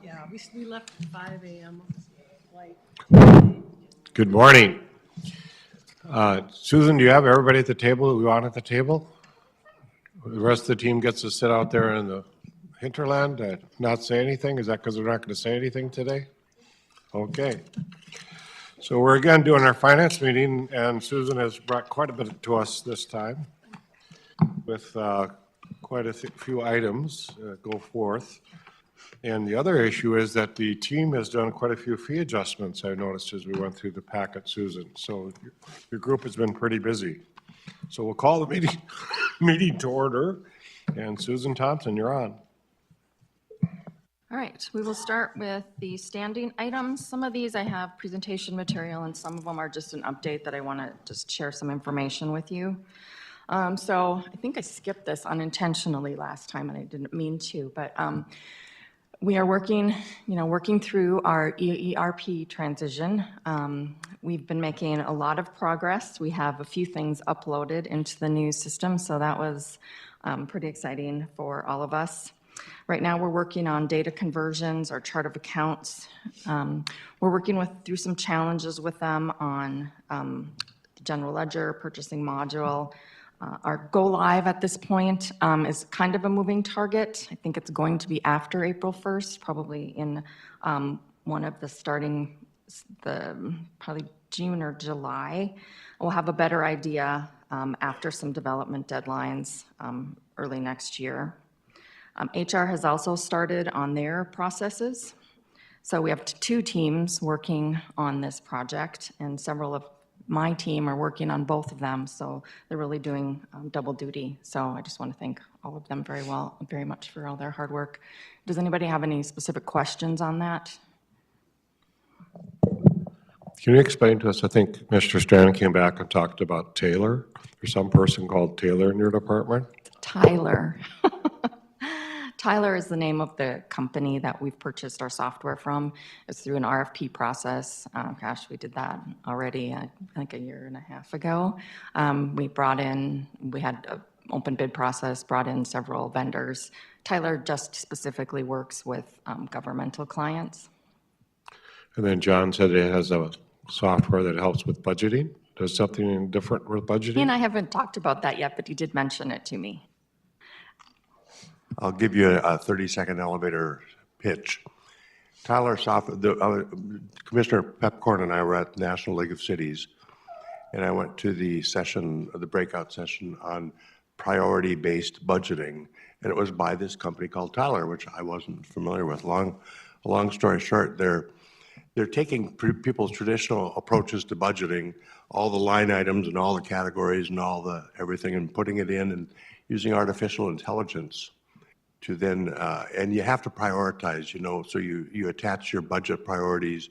Yeah, we left at 5 a.m. flight. Good morning. Susan, do you have everybody at the table that we want at the table? The rest of the team gets to sit out there in the hinterland and not say anything? Is that because they're not going to say anything today? Okay. So we're again doing our finance meeting, and Susan has brought quite a bit to us this time with quite a few items go forth. And the other issue is that the team has done quite a few fee adjustments, I noticed as we went through the packet, Susan. So your group has been pretty busy. So we'll call the meeting, meeting to order. And Susan Thompson, you're on. All right, we will start with the standing items. Some of these I have presentation material, and some of them are just an update that I want to just share some information with you. So I think I skipped this unintentionally last time, and I didn't mean to, but we are working through our ERP transition. We've been making a lot of progress. We have a few things uploaded into the new system, so that was pretty exciting for all of us. Right now, we're working on data conversions, our chart of accounts. We're working through some challenges with them on the general ledger, purchasing module. Our go live at this point is kind of a moving target. I think it's going to be after April 1st, probably in one of the probably June or July. We'll have a better idea after some development deadlines early next year. HR has also started on their processes. So we have two teams working on this project, and several of my team are working on both of them, so they're really doing double duty. So I just want to thank all of them very much for all their hard work. Does anybody have any specific questions on that? Can you explain to us, I think Mr. Strand came back and talked about Taylor. There's some person called Taylor in your department? Tyler. Tyler is the name of the company that we've purchased our software from. It's through an RFP process. Gosh, we did that already, I think a year and a half ago. We had an open bid process, brought in several vendors. Tyler just specifically works with governmental clients. And then John said it has a software that helps with budgeting. Does something different with budgeting? And I haven't talked about that yet, but he did mention it to me. I'll give you a 30-second elevator pitch. Tyler Commissioner Pepcorn and I were at National League of Cities, and I went to the breakout session on priority-based budgeting, and it was by this company called Tyler, which I wasn't familiar with. Long story short, they're taking people's traditional approaches to budgeting, all the line items and all the categories and all the everything, and putting it in and using artificial intelligence to then, and you have to prioritize, so you attach your budget priorities,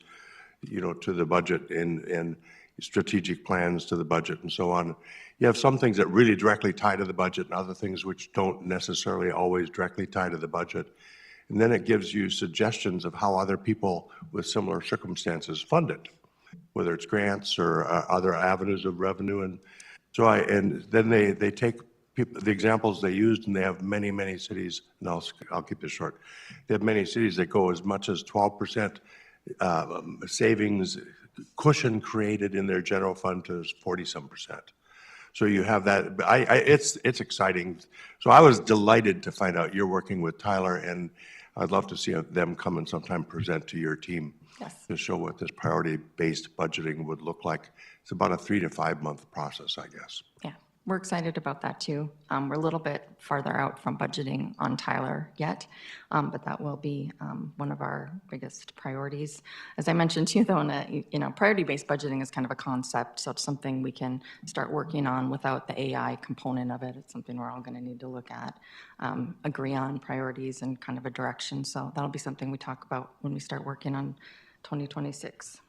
to the budget and strategic plans to the budget and so on. You have some things that really directly tie to the budget and other things which don't necessarily always directly tie to the budget. And then it gives you suggestions of how other people with similar circumstances fund it, whether it's grants or other avenues of revenue. And so and then they take the examples they used, and they have many, many cities, and I'll keep this short. They have many cities that go as much as 12% savings cushion created in their general fund to 40-some%. So you have that. It's exciting. So I was delighted to find out you're working with Tyler, and I'd love to see them come and sometime present to your team. Yes. To show what this priority-based budgeting would look like. It's about a 3 to 5 month process, I guess. Yeah. We're excited about that too. We're a little bit farther out from budgeting on Tyler yet, but that will be one of our biggest priorities. As I mentioned too, though, priority-based budgeting is kind of a concept, so it's something we can start working on without the AI component of it. It's something we're all going to need to look at, agree on priorities and kind of a direction. So that'll be something we talk about when we start working on 2026.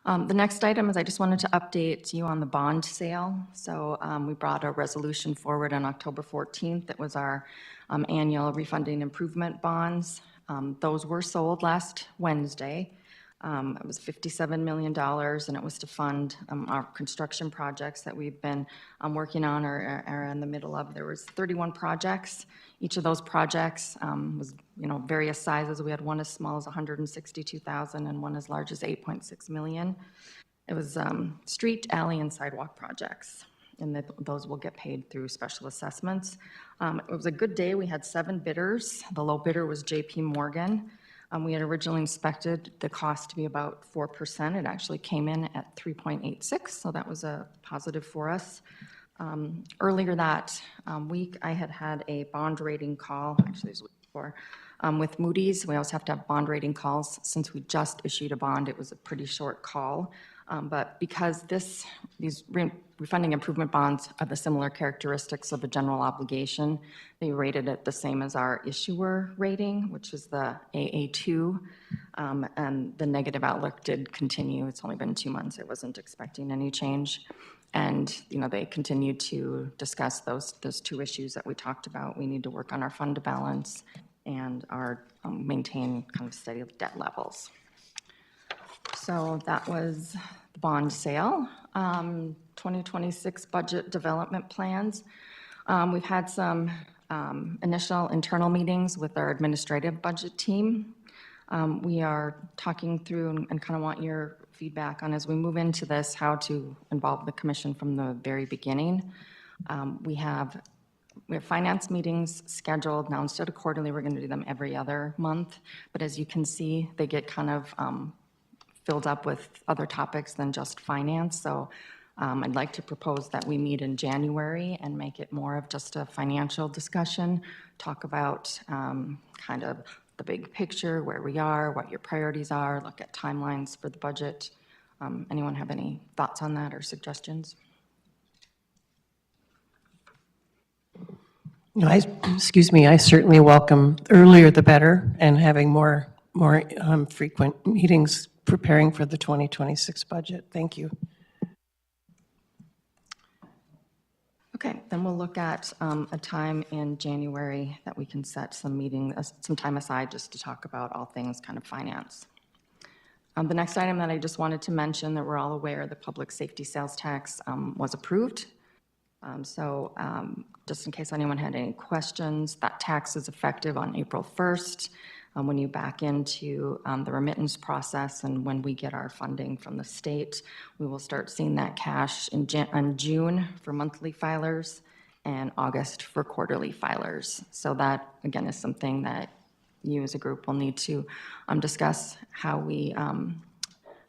The next item is I just wanted to update you on the bond sale. So we brought a resolution forward on October 14th. It was our annual refunding improvement bonds. Those were sold last Wednesday. It was $57 million, and it was to fund our construction projects that we've been working on or are in the middle of. There was 31 projects. Each of those projects was, various sizes. We had one as small as 162,000 and one as large as 8.6 million. It was street, alley, and sidewalk projects, and those will get paid through special assessments. It was a good day. We had 7 bidders. The low bidder was JP Morgan. We had originally inspected the cost to be about 4%. It actually came in at 3.86, so that was a positive for us. Earlier that week, I had a bond rating call, actually it was the week before, with Moody's. We always have to have bond rating calls. Since we just issued a bond, it was a pretty short call. But because these refunding improvement bonds have the similar characteristics of a general obligation, they rated it the same as our issuer rating, which is the AA2, and the negative outlook did continue. It's only been 2 months. I wasn't expecting any change. And, they continued to discuss those 2 issues that we talked about. We need to work on our fund balance and maintain kind of steady debt levels. So that was the bond sale. 2026 budget development plans. We've had some initial internal meetings with our administrative budget team. We are talking through and kind of want your feedback on, as we move into this, how to involve the commission from the very beginning. We have finance meetings scheduled. Now, instead of quarterly, we're going to do them every other month. But as you can see, they get kind of filled up with other topics than just finance. So I'd like to propose that we meet in January and make it more of just a financial discussion, talk about kind of the big picture, where we are, what your priorities are, look at timelines for the budget. Anyone have any thoughts on that or suggestions? Excuse me, I certainly welcome earlier the better, and having more frequent meetings preparing for the 2026 budget. Thank you. Okay, then we'll look at a time in January that we can set some time aside just to talk about all things kind of finance. The next item that I just wanted to mention, that we're all aware, the public safety sales tax was approved. Just in case anyone had any questions, that tax is effective on April 1st. When you back into the remittance process and when we get our funding from the state, we will start seeing that cash in June for monthly filers and August for quarterly filers. So that, again, is something that you as a group will need to discuss how we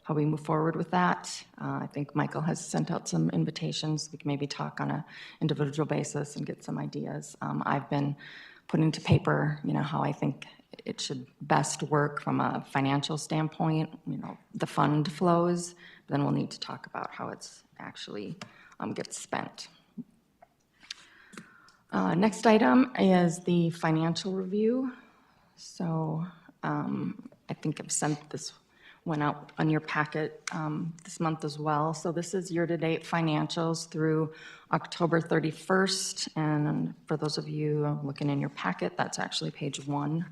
move forward with that. I think Michael has sent out some invitations. We can maybe talk on an individual basis and get some ideas. I've been putting to paper, how I think it should best work from a financial standpoint, the fund flows. Then we'll need to talk about how it's actually gets spent. Next item is the financial review. So I think I've sent this one out on your packet this month as well. So this is year-to-date financials through October 31st. And for those of you looking in your packet, that's actually page 1.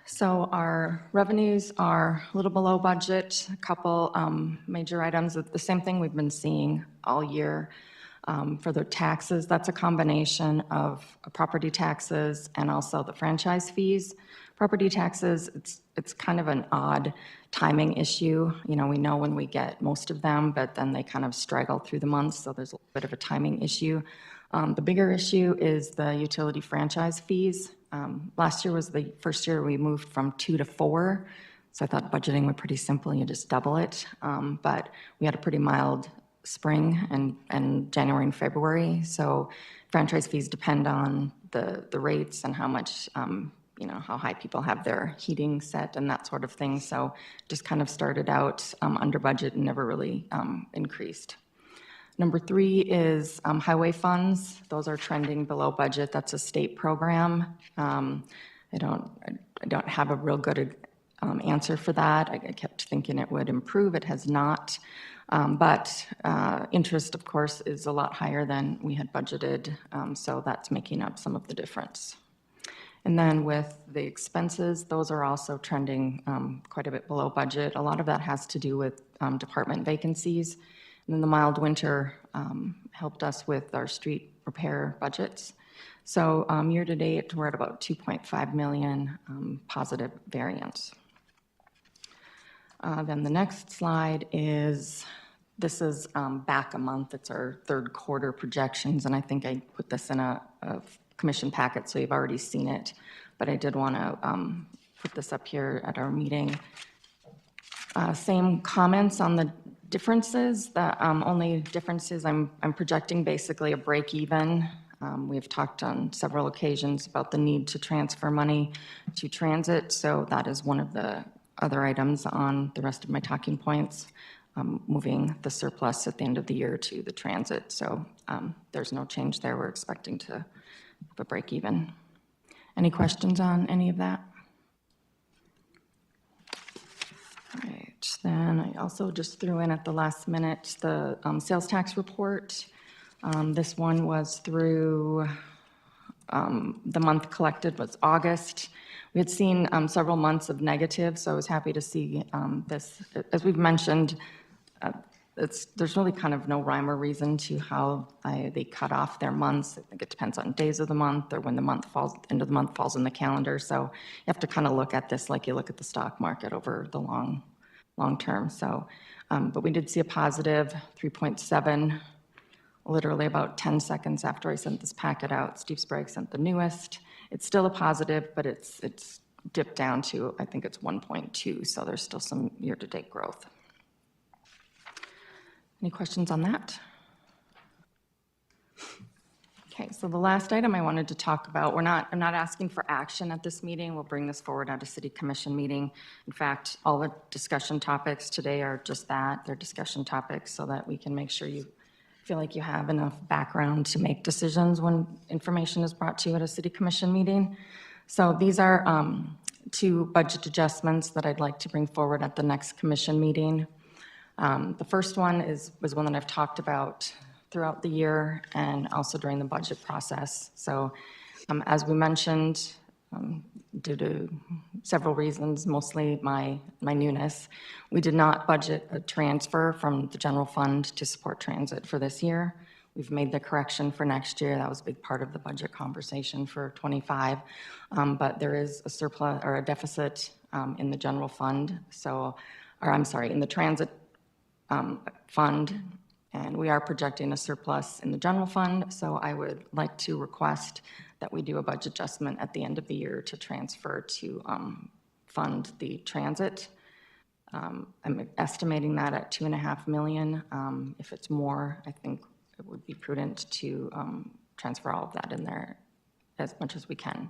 So our revenues are a little below budget, a couple major items. The same thing we've been seeing all year. For the taxes, that's a combination of property taxes and also the franchise fees. Property taxes, it's kind of an odd timing issue. We know when we get most of them, but then they kind of straggle through the months, so there's a bit of a timing issue. The bigger issue is the utility franchise fees. Last year was the first year we moved from 2 to 4, so I thought budgeting was pretty simple. You just double it. But we had a pretty mild spring and January and February, so franchise fees depend on the rates and how much, how high people have their heating set and that sort of thing. So just kind of started out under budget and never really increased. Number 3 is highway funds. Those are trending below budget. That's a state program. I don't have a real good answer for that. I kept thinking it would improve. It has not. But interest, of course, is a lot higher than we had budgeted. So that's making up some of the difference. And then with the expenses, those are also trending quite a bit below budget. A lot of that has to do with department vacancies. And then the mild winter helped us with our street repair budgets. So year-to-date, we're at about 2.5 million positive variance. Then the next slide is, this is back a month. It's our third quarter projections, and I think I put this in a commission packet, so you've already seen it. But I did want to put this up here at our meeting. Same comments on the differences. The only difference is I'm projecting basically a break even. We've talked on several occasions about the need to transfer money to transit, so that is one of the other items on the rest of my talking points, moving the surplus at the end of the year to the transit. So there's no change there. We're expecting to have a break even. Any questions on any of that? All right, then I also just threw in at the last minute the sales tax report. This one was through, the month collected was August. We had seen several months of negative, so I was happy to see this. As we've mentioned, there's really kind of no rhyme or reason to how they cut off their months. I think it depends on days of the month or when the month falls, end of the month falls in the calendar. So you have to kind of look at this like you look at the stock market over the long term. So, but we did see a positive 3.7, literally about 10 seconds after I sent this packet out. Steve Sprague sent the newest. It's still a positive, but it's dipped down to, I think it's 1.2, so there's still some year-to-date growth. Any questions on that? Okay, so the last item I wanted to talk about, I'm not asking for action at this meeting. We'll bring this forward at a city commission meeting. In fact, all the discussion topics today are just that. They're discussion topics so that we can make sure you feel like you have enough background to make decisions when information is brought to you at a city commission meeting. So these are two budget adjustments that I'd like to bring forward at the next commission meeting. The first one was one that I've talked about throughout the year and also during the budget process. So as we mentioned, due to several reasons, mostly my newness, we did not budget a transfer from the general fund to support transit for this year. We've made the correction for next year. That was a big part of the budget conversation for 25. But there is a surplus or a deficit in the general fund. So, or I'm sorry, in the transit fund, and we are projecting a surplus in the general fund. So I would like to request that we do a budget adjustment at the end of the year to transfer to fund the transit. I'm estimating that at $2.5 million. If it's more, I think it would be prudent to transfer all of that in there as much as we can.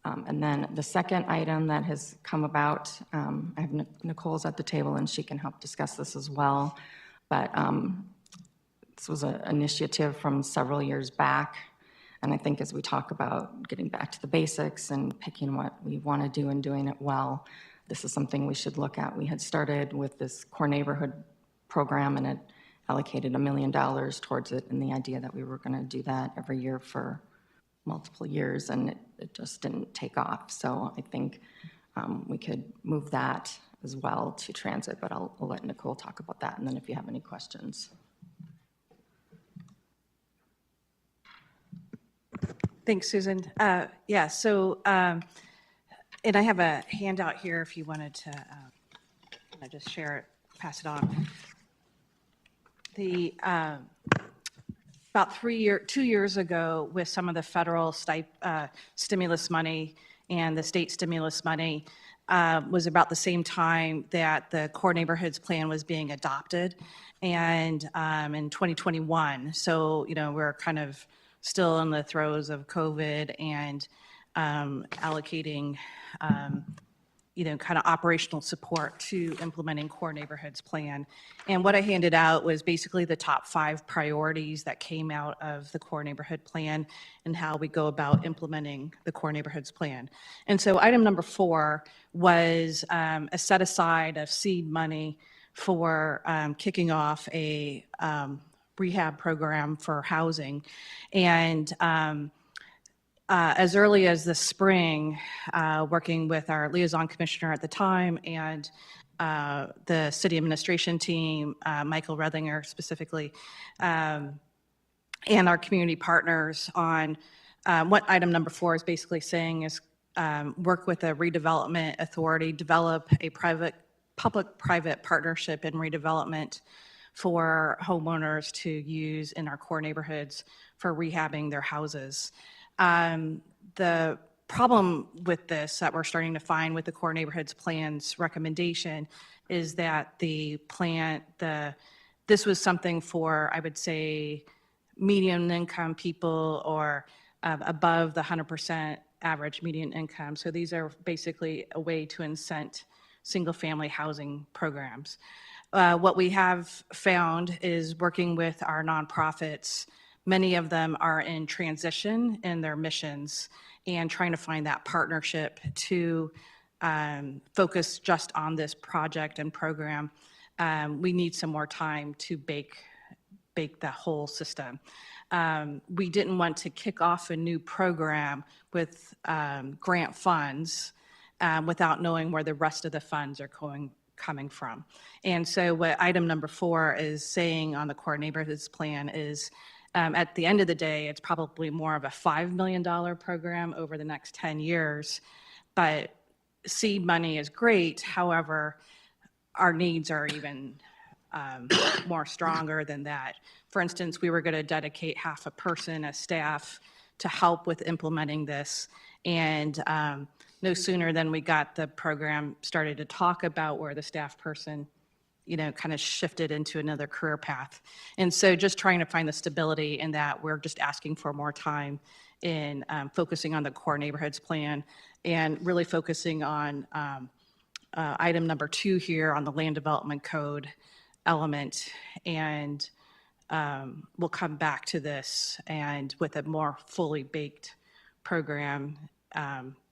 And then the second item that has come about, I have Nicole's at the table and she can help discuss this as well. But this was an initiative from several years back. And I think as we talk about getting back to the basics and picking what we want to do and doing it well, this is something we should look at. We had started with this core neighborhood program and it allocated $1 million towards it, and the idea that we were going to do that every year for multiple years, and it just didn't take off. So I think we could move that as well to transit, but I'll let Nicole talk about that, and then if you have any questions. Thanks, Susan. Yeah, so, and I have a handout here if you wanted to just share it, pass it on. The about 2 years ago, with some of the federal stimulus money and the state stimulus money, was about the same time that the Core Neighborhoods Plan was being adopted, and in 2021. So, you know, we're kind of still in the throes of COVID and allocating, you know, kind of operational support to implementing Core Neighborhoods Plan. And what I handed out was basically the top 5 priorities that came out of the Core Neighborhood Plan and how we go about implementing the Core Neighborhoods Plan. And so item number 4 was a set aside of seed money for kicking off a rehab program for housing. And as early as the spring, working with our liaison commissioner at the time and the city administration team, Michael Redlinger specifically, and our community partners on what item number 4 is basically saying is work with a redevelopment authority, develop a public-private partnership in redevelopment for homeowners to use in our core neighborhoods for rehabbing their houses. The problem with this that we're starting to find with the core neighborhoods plan's recommendation is that the plan, this was something for, I would say, median income people or above the 100% average median income. So these are basically a way to incent single-family housing programs. What we have found is working with our nonprofits, many of them are in transition in their missions and trying to find that partnership to focus just on this project and program. We need some more time to bake the whole system. We didn't want to kick off a new program with grant funds without knowing where the rest of the funds are coming from. And so what item number 4 is saying on the core neighborhoods plan is at the end of the day, it's probably more of a $5 million program over the next 10 years. But seed money is great. However, our needs are even more stronger than that. For instance, we were going to dedicate half a person as staff to help with implementing this. And no sooner than we got the program started to talk about where the staff person, kind of shifted into another career path. And so just trying to find the stability in that, we're just asking for more time in focusing on the core neighborhoods plan and really focusing on item number 2 here on the land development code element. And we'll come back to this and with a more fully baked program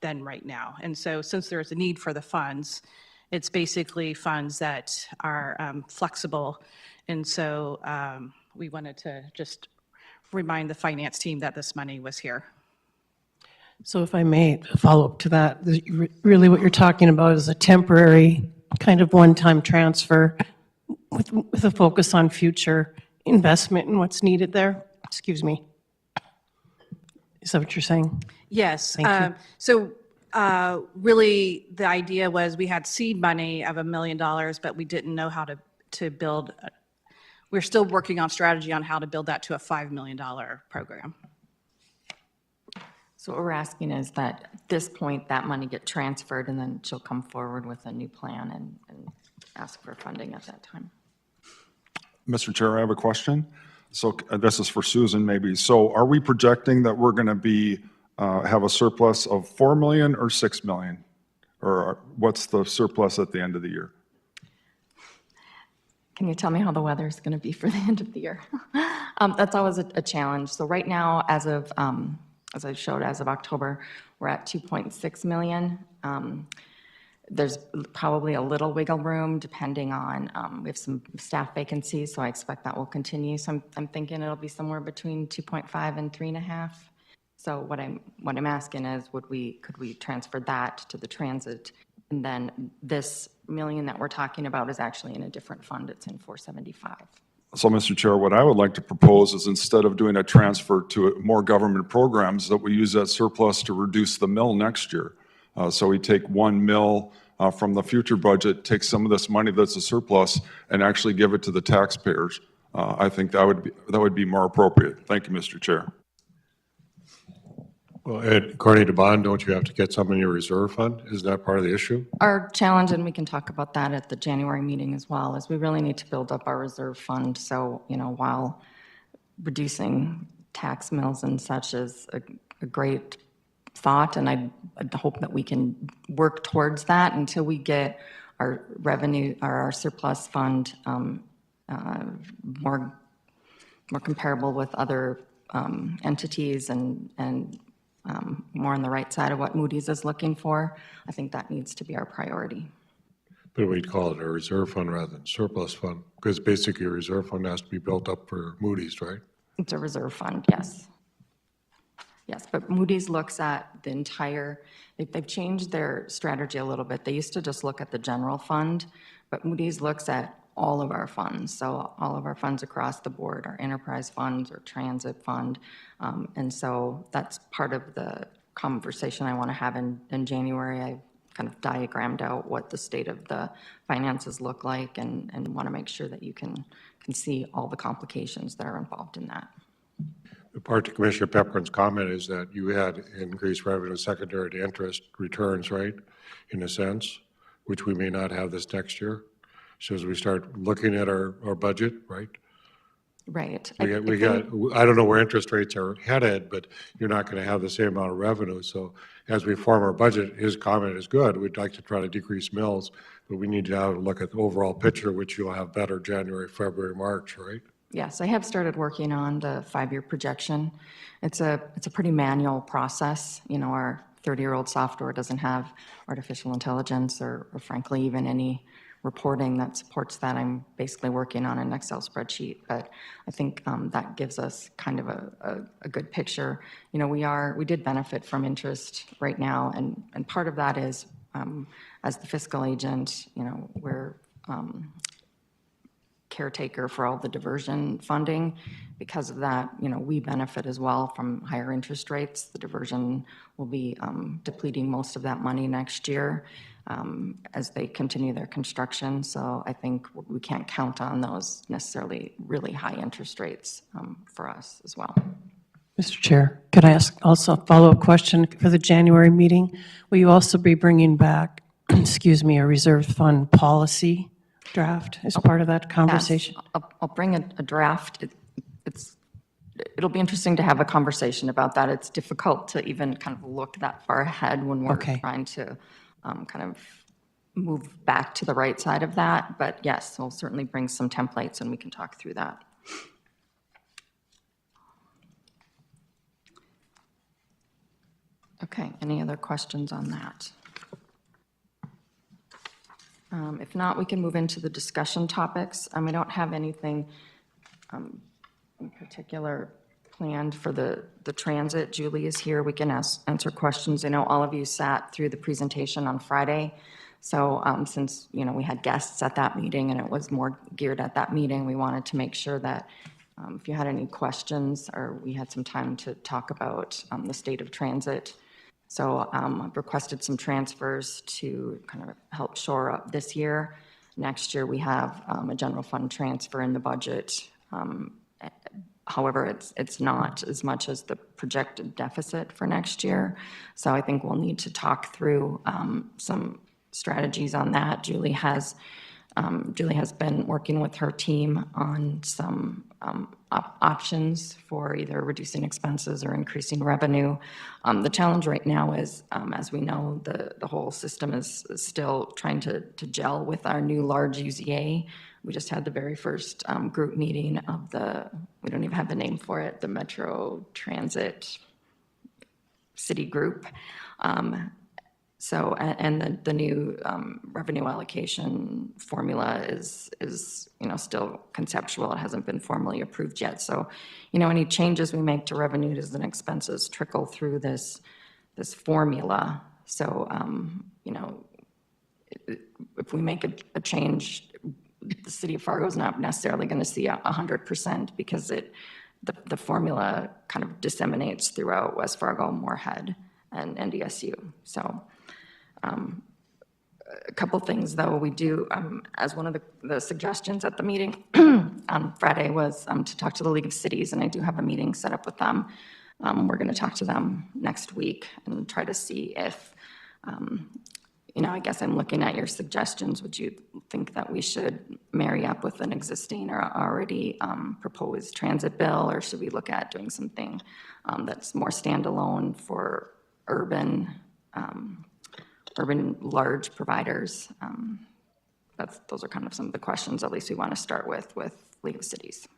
than right now. And so since there's a need for the funds, it's basically funds that are flexible. And so we wanted to just remind the finance team that this money was here. So if I may follow up to that, really what you're talking about is a temporary kind of one-time transfer with a focus on future investment and what's needed there? Excuse me. Is that what you're saying? Yes. Thank you. So really, the idea was we had seed money of $1 million, but we didn't know how to build. We're still working on strategy on how to build that to a $5 million program. So what we're asking is that at this point, that money get transferred, and then she'll come forward with a new plan and ask for funding at that time. Mr. Chair, I have a question. So this is for Susan maybe. So are we projecting that we're going to be have a surplus of 4 million or 6 million? Or what's the surplus at the end of the year? Can you tell me how the weather is going to be for the end of the year? That's always a challenge. So right now, as I showed, as of October, we're at 2.6 million. There's probably a little wiggle room depending on, we have some staff vacancies, so I expect that will continue. So I'm thinking it'll be somewhere between 2.5 and 3.5. So what I'm asking is, could we transfer that to the transit? And then this million that we're talking about is actually in a different fund. It's in 475. So, Mr. Chair, what I would like to propose is instead of doing a transfer to more government programs, that we use that surplus to reduce the mill next year. So we take 1 mill from the future budget, take some of this money that's a surplus, and actually give it to the taxpayers. I think that would be more appropriate. Thank you, Mr. Chair. Well, Ed, according to bond, don't you have to get some in your reserve fund? Is that part of the issue? Our challenge, and we can talk about that at the January meeting as well, is we really need to build up our reserve fund. So, while reducing tax mills and such is a great thought, and I hope that we can work towards that until we get our revenue or our surplus fund more comparable with other entities and more on the right side of what Moody's is looking for. I think that needs to be our priority. But we'd call it a reserve fund rather than surplus fund, because basically a reserve fund has to be built up for Moody's, right? It's a reserve fund, yes. Yes, but Moody's looks at the entire, they've changed their strategy a little bit. They used to just look at the general fund, but Moody's looks at all of our funds. So all of our funds across the board, our enterprise funds, our transit fund. And so that's part of the conversation I want to have in January. I kind of diagrammed out what the state of the finances look like and want to make sure that you can see all the complications that are involved in that. Part to Commissioner Pepcorn's comment is that you had increased revenue secondary to interest returns, right? In a sense, which we may not have this next year. So as we start looking at our budget, right? Right. I don't know where interest rates are headed, but you're not going to have the same amount of revenue. So as we form our budget, his comment is good. We'd like to try to decrease mills, but we need to have a look at the overall picture, which you'll have better January, February, March, right? Yes, I have started working on the 5-year projection. It's a pretty manual process. You know, our 30-year-old software doesn't have artificial intelligence or frankly even any reporting that supports that. I'm basically working on an Excel spreadsheet, but I think that gives us kind of a good picture. You know, we did benefit from interest right now, and part of that is as the fiscal agent, you know, we're caretaker for all the diversion funding. Because of that, you know, we benefit as well from higher interest rates. The diversion will be depleting most of that money next year as they continue their construction. So I think we can't count on those necessarily really high interest rates for us as well. Mr. Chair, could I ask also a follow-up question for the January meeting? Will you also be bringing back, excuse me, a reserve fund policy draft as part of that conversation? Yes, I'll bring a draft. It'll be interesting to have a conversation about that. It's difficult to even kind of look that far ahead when we're trying to kind of move back to the right side of that. But yes, we'll certainly bring some templates and we can talk through that. Okay, any other questions on that? If not, we can move into the discussion topics. We don't have anything in particular planned for the transit. Julie is here. We can answer questions. I know all of you sat through the presentation on Friday. So since, you know, we had guests at that meeting and it was more geared at that meeting, we wanted to make sure that if you had any questions or we had some time to talk about the state of transit. So I've requested some transfers to kind of help shore up this year. Next year, we have a general fund transfer in the budget. However, it's not as much as the projected deficit for next year. So I think we'll need to talk through some strategies on that. Julie has been working with her team on some options for either reducing expenses or increasing revenue. The challenge right now is, as we know, the whole system is still trying to gel with our new large UZA. We just had the very first group meeting of we don't even have the name for it, the Metro Transit City Group. So, and the new revenue allocation formula is, you know, still conceptual. It hasn't been formally approved yet. So, you know, any changes we make to revenues and expenses trickle through this formula. So, you know, if we make a change, the city of Fargo is not necessarily going to see 100% because the formula kind of disseminates throughout West Fargo, Moorhead, and NDSU. So. A couple things, though, we do, as one of the suggestions at the meeting on Friday was to talk to the League of Cities, and I do have a meeting set up with them. We're going to talk to them next week and try to see if, you know, I guess I'm looking at your suggestions. Would you think that we should marry up with an existing or already proposed transit bill, or should we look at doing something that's more standalone for urban large providers? Those are kind of some of the questions, at least we want to start with League of Cities.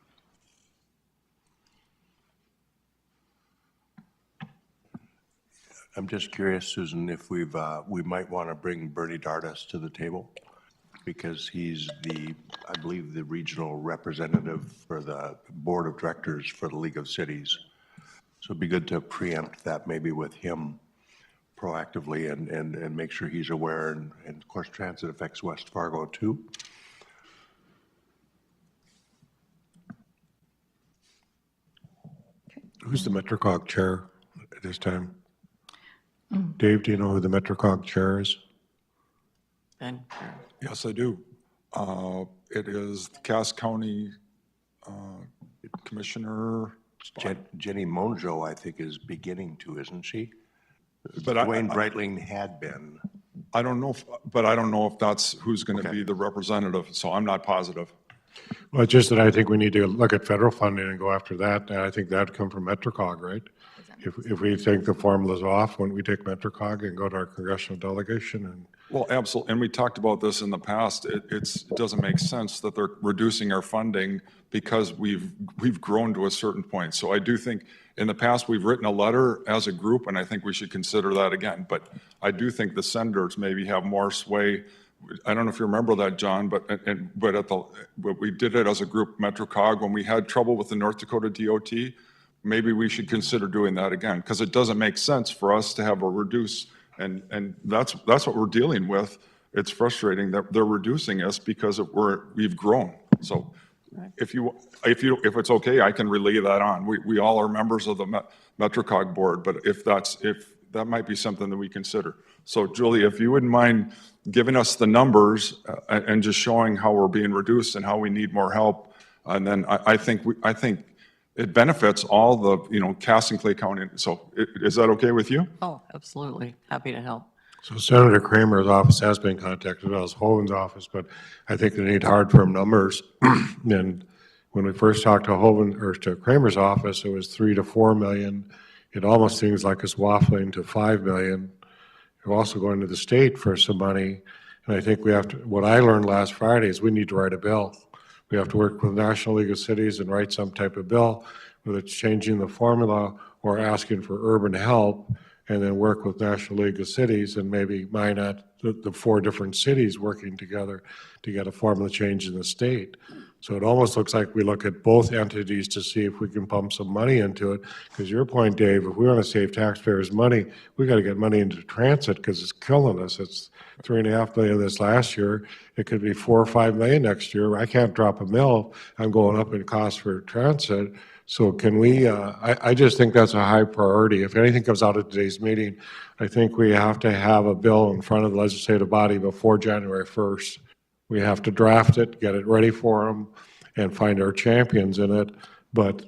I'm just curious, Susan, if we might want to bring Bernie Dardis to the table, because he's I believe, the regional representative for the board of directors for the League of Cities. So it'd be good to preempt that maybe with him proactively and make sure he's aware. And of course, transit affects West Fargo too. Who's the MetroCog chair at this time? Dave, do you know who the MetroCog chair is? Ben? Yes, I do. It is the Cass County Commissioner, Jenny Monjo, I think, is beginning to, isn't she? but Dwayne Breitling had been. I don't know, but I don't know if that's who's going to Okay. be the representative, so I'm not positive. Well, it's just that I think we need to look at federal funding and go after that, and I think that'd come from MetroCog, right? If we think the formula's off, when we take MetroCog and go to our congressional delegation and Well, absolutely, and we talked about this in the past. It doesn't make sense that they're reducing our funding because we've grown to a certain point. So I do think, in the past, we've written a letter as a group, and I think we should consider that again. But I do think the senators maybe have more sway. I don't know if you remember that, John, but we did it as a group, MetroCog, when we had trouble with the North Dakota DOT. Maybe we should consider doing that again, because it doesn't make sense for us to have a reduce. And that's what we're dealing with. It's frustrating that they're reducing us because we've grown. So if it's okay, I can relay that on. We all are members of the MetroCog board, but if that might be something that we consider. So Julie, if you wouldn't mind giving us the numbers and just showing how we're being reduced and how we need more help. And then I think it benefits all the, Cass and Clay County. So is that okay with you? Oh, absolutely. Happy to help. so Senator Kramer's office has been contacted, as well as Hoven's office, but I think they need hard firm numbers. And when we first talked to Hoven, or to Kramer's office, it was 3 to 4 million. It almost seems like it's waffling to 5 million. We're also going to the state for some money. And I think we have to, what I learned last Friday is we need to write a bill. We have to work with National League of Cities and write some type of bill, whether it's changing the formula or asking for urban help, and then work with National League of Cities and maybe Minot, the 4 different cities working together to get a formula change in the state. So it almost looks like we look at both entities to see if we can pump some money into it. Because your point, Dave, if we want to save taxpayers money, we got to get money into transit because it's killing us. It's $3.5 million this last year. It could be $4 or $5 million next year. I can't drop a mill. I'm going up in cost for transit. So can we, I just think that's a high priority. If anything comes out of today's meeting, I think we have to have a bill in front of the legislative body before January 1st. We have to draft it, get it ready for them, and find our champions in it. But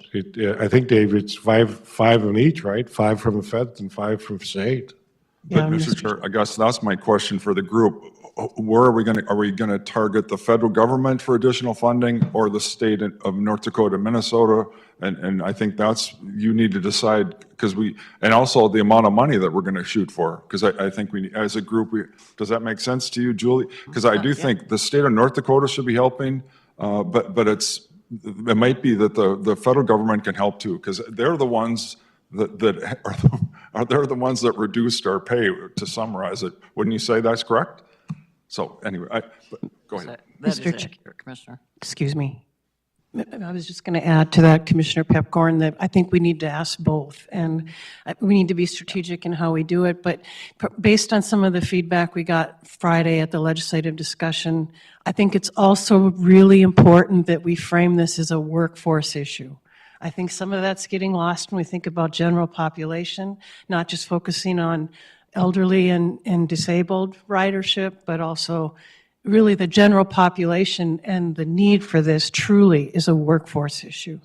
I think, Dave, it's five in each, right? 5 from the feds and 5 from state. Yeah, But Mr. Chair, I guess that's my question for the group. Where are we going to target the federal government for additional funding or the state of North Dakota, Minnesota? And I think you need to decide, because and also the amount of money that we're going to shoot for. Because I think as a group, does that make sense to you, Julie? Because I do think the state of North Dakota should be helping, but it might be that the federal government can help too, because they're the ones they're the ones that reduced our pay, to summarize it. Wouldn't you say that's correct? So anyway, go ahead. That is Mr. Ch- accurate, Commissioner. Excuse me. I was just going to add to that, Commissioner Pepcorn, that I think we need to ask both, and we need to be strategic in how we do it. But based on some of the feedback we got Friday at the legislative discussion, I think it's also really important that we frame this as a workforce issue. I think some of that's getting lost when we think about general population, not just focusing on elderly and disabled ridership, but also really the general population, and the need for this truly is a workforce issue.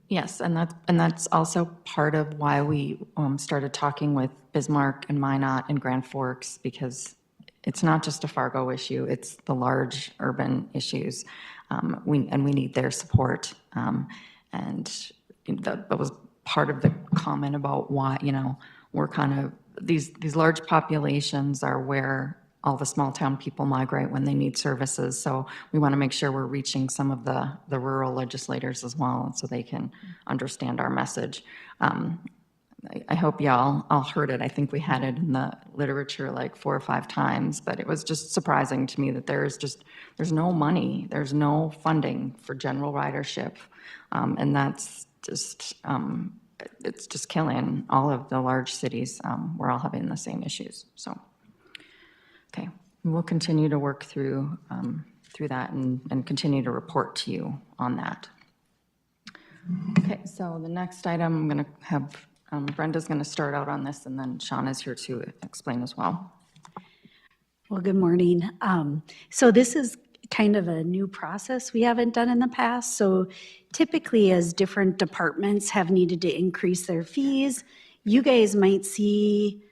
Yes, and that's also part of why we started talking with Bismarck and Minot and Grand Forks, because it's not just a Fargo issue, it's the large urban issues. We need their support. And that was part of the comment about why, we're kind of, these large populations are where all the small town people migrate when they need services. So we want to make sure we're reaching some of the rural legislators as well, so they can understand our message. I hope y'all all heard it. I think we had it in the literature like 4 or 5 times, but it was just surprising to me that there's no money, there's no funding for general ridership. And that's just it's just killing all of the large cities. We're all having the same issues, so. Okay, we'll continue to work through that and continue to report to you on that. Okay, so the next item, I'm going to have, Brenda's going to start out on this, and then Sean is here to explain as well. Well, good morning. So this is kind of a new process we haven't done in the past. So typically, as different departments have needed to increase their fees, you guys might see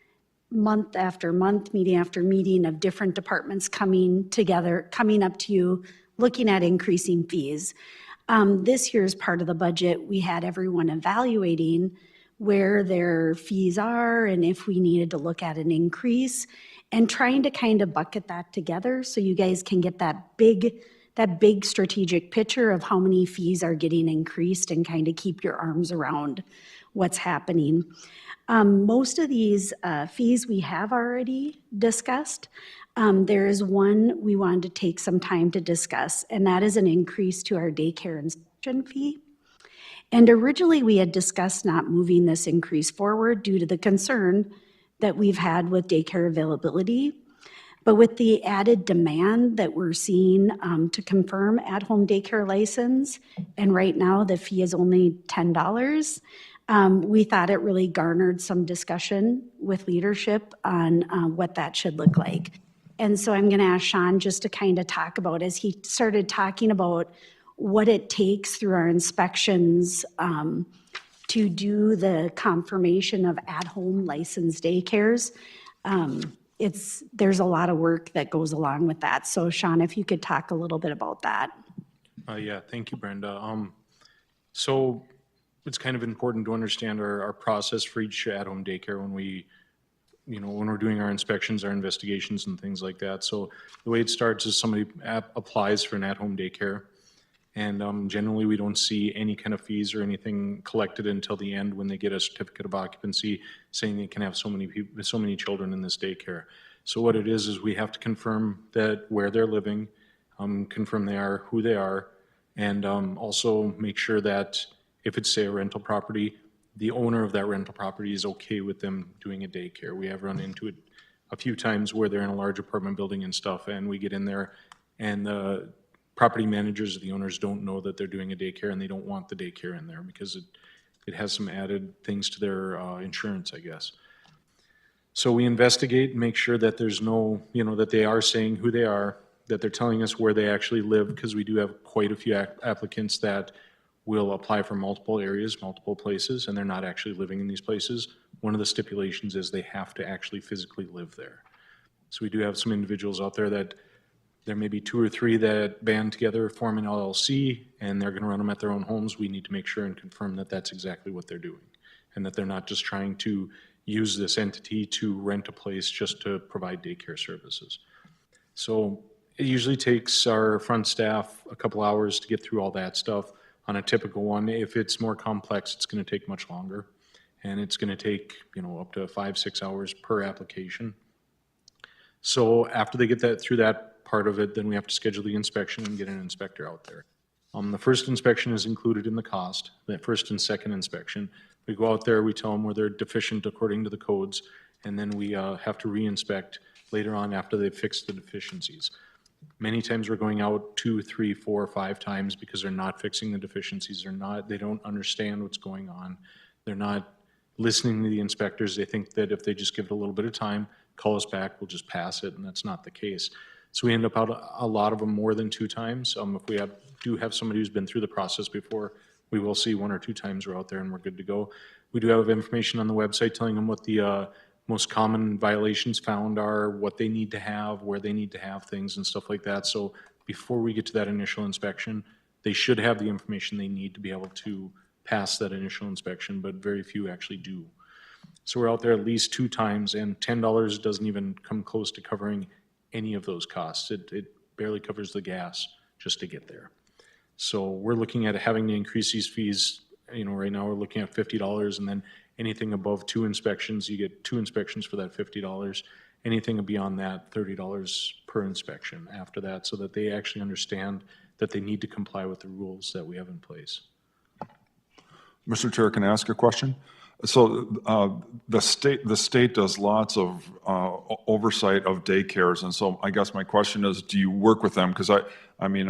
month after month, meeting after meeting of different departments coming together, coming up to you, looking at increasing fees. This year's part of the budget, we had everyone evaluating where their fees are and if we needed to look at an increase, and trying to kind of bucket that together so you guys can get that big strategic picture of how many fees are getting increased and kind of keep your arms around what's happening. Most of these fees we have already discussed. There is one we wanted to take some time to discuss, and that is an increase to our daycare inspection fee. And originally, we had discussed not moving this increase forward due to the concern that we've had with daycare availability. But with the added demand that we're seeing to confirm at-home daycare license, and right now the fee is only $10, we thought it really garnered some discussion with leadership on what that should look like. And so I'm going to ask Sean just to kind of talk about, as he started talking about what it takes through our inspections to do the confirmation of at-home licensed daycares. There's a lot of work that goes along with that. So Sean, if you could talk a little bit about that. Yeah, thank you, Brenda. So it's kind of important to understand our process for each at-home daycare when we're doing our inspections, our investigations and things like that. So the way it starts is somebody applies for an at-home daycare. And generally, we don't see any kind of fees or anything collected until the end when they get a certificate of occupancy saying they can have so many children in this daycare. So what it is we have to confirm that where they're living, confirm they are who they are, and also make sure that if it's, say, a rental property, the owner of that rental property is okay with them doing a daycare. We have run into it a few times where they're in a large apartment building and stuff, and we get in there and the property managers, the owners don't know that they're doing a daycare, and they don't want the daycare in there because it has some added things to their insurance, I guess. So we investigate and make sure that there's no, that they are saying who they are, that they're telling us where they actually live, because we do have quite a few applicants that will apply for multiple areas, multiple places, and they're not actually living in these places. One of the stipulations is they have to actually physically live there. So we do have some individuals out there that there may be 2 or 3 that band together, form an LLC, and they're going to run them at their own homes. We need to make sure and confirm that that's exactly what they're doing, and that they're not just trying to use this entity to rent a place just to provide daycare services. So it usually takes our front staff a couple hours to get through all that stuff on a typical one. If it's more complex, it's going to take much longer, and it's going to take, up to 5-6 hours per application. So after they get that through that part of it, then we have to schedule the inspection and get an inspector out there. The first inspection is included in the cost, that first and second inspection. We go out there, we tell them where they're deficient according to the codes, and then we have to re-inspect later on after they've fixed the deficiencies. Many times we're going out 2, 3, 4, 5 times because they're not fixing the deficiencies. They don't understand what's going on. They're not listening to the inspectors. They think that if they just give it a little bit of time, call us back, we'll just pass it, and that's not the case. So we end up out a lot of them more than 2 times. If we do have somebody who's been through the process before, we will see 1 or 2 times we're out there and we're good to go. We do have information on the website telling them what the most common violations found are, what they need to have, where they need to have things and stuff like that. So before we get to that initial inspection, they should have the information they need to be able to pass that initial inspection, but very few actually do. So we're out there at least 2 times, and $10 doesn't even come close to covering any of those costs. It barely covers the gas just to get there. So we're looking at having to increase these fees. Right now we're looking at $50, and then anything above 2 inspections, you get 2 inspections for that $50. Anything beyond that, $30 per inspection after that, so that they actually understand that they need to comply with the rules that we have in place. Mr. Chair, can I ask a question? So the state does lots of oversight of daycares, and so I guess my question is, do you work with them? Because I mean,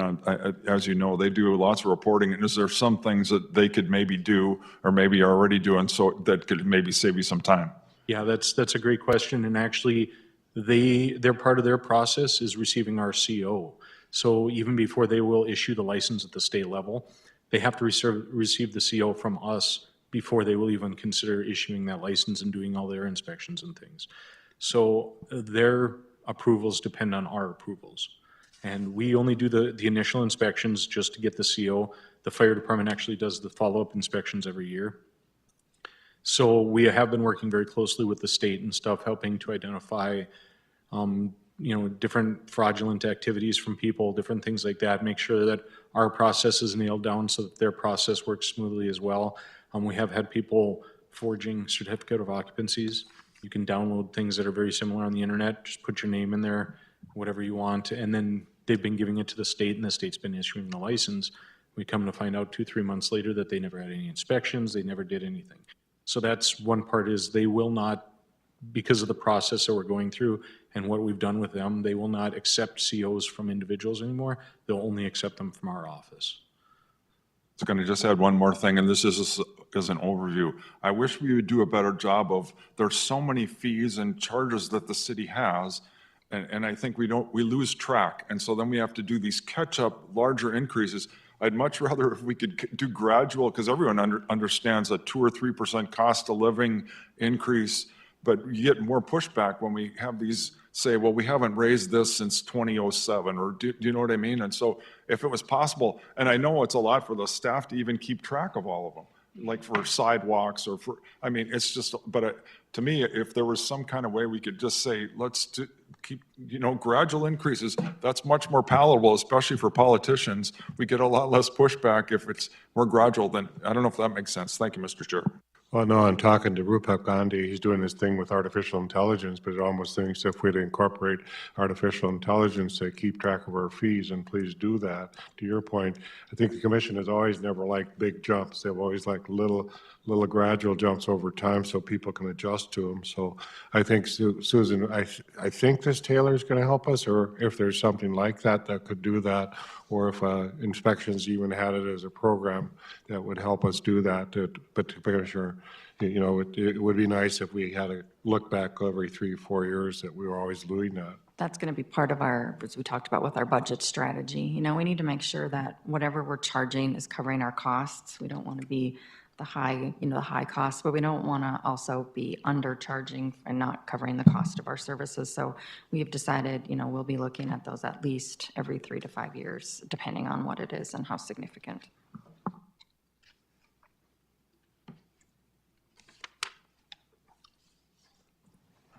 as you know, they do lots of reporting, and is there some things that they could maybe do, or maybe are already doing, so that could maybe save you some time? Yeah, that's a great question, and actually, their part of their process is receiving our CO. So even before they will issue the license at the state level, they have to receive the CO from us before they will even consider issuing that license and doing all their inspections and things. So their approvals depend on our approvals. And we only do the initial inspections just to get the CO. The fire department actually does the follow-up inspections every year. So we have been working very closely with the state and stuff, helping to identify, different fraudulent activities from people, different things like that, make sure that our process is nailed down so that their process works smoothly as well. We have had people forging certificate of occupancies. You can download things that are very similar on the internet, just put your name in there, whatever you want, and then they've been giving it to the state, and the state's been issuing the license. We come to find out 2-3 months later that they never had any inspections, they never did anything. So that's one part, is they will not, because of the process that we're going through and what we've done with them, they will not accept COs from individuals anymore. They'll only accept them from our office. I was going to just add one more thing, and this is as an overview. I wish we would do a better job of, there's so many fees and charges that the city has, and I think we lose track. And so then we have to do these catch-up larger increases. I'd much rather if we could do gradual, because everyone understands a 2 or 3% cost of living increase, but you get more pushback when we have these say, well, we haven't raised this since 2007, or do you know what I mean? And so if it was possible, and I know it's a lot for the staff to even keep track of all of them, like for sidewalks or for, I mean, it's just, but to me, if there was some kind of way we could just say, let's keep, gradual increases, that's much more palatable, especially for politicians. We get a lot less pushback if it's more gradual than, I don't know if that makes sense. Thank you, Mr. Chair. Well, no, I'm talking to Rupesh Gandhi. He's doing this thing with artificial intelligence, but it almost thinks if we'd incorporate artificial intelligence to keep track of our fees, and please do that. To your point, I think the commission has always never liked big jumps. They've always liked little gradual jumps over time so people can adjust to them. So I think, Susan, I think this Taylor is going to help us, or if there's something like that could do that, or if inspections even had it as a program that would help us do that. But to be sure, it would be nice if we had a look back every 3-4 years that we were always doing that. That's going to be part of our, as we talked about with our budget strategy. We need to make sure that whatever we're charging is covering our costs. We don't want to be the high costs, but we don't want to also be undercharging and not covering the cost of our services. So we have decided, we'll be looking at those at least every 3 to 5 years, depending on what it is and how significant.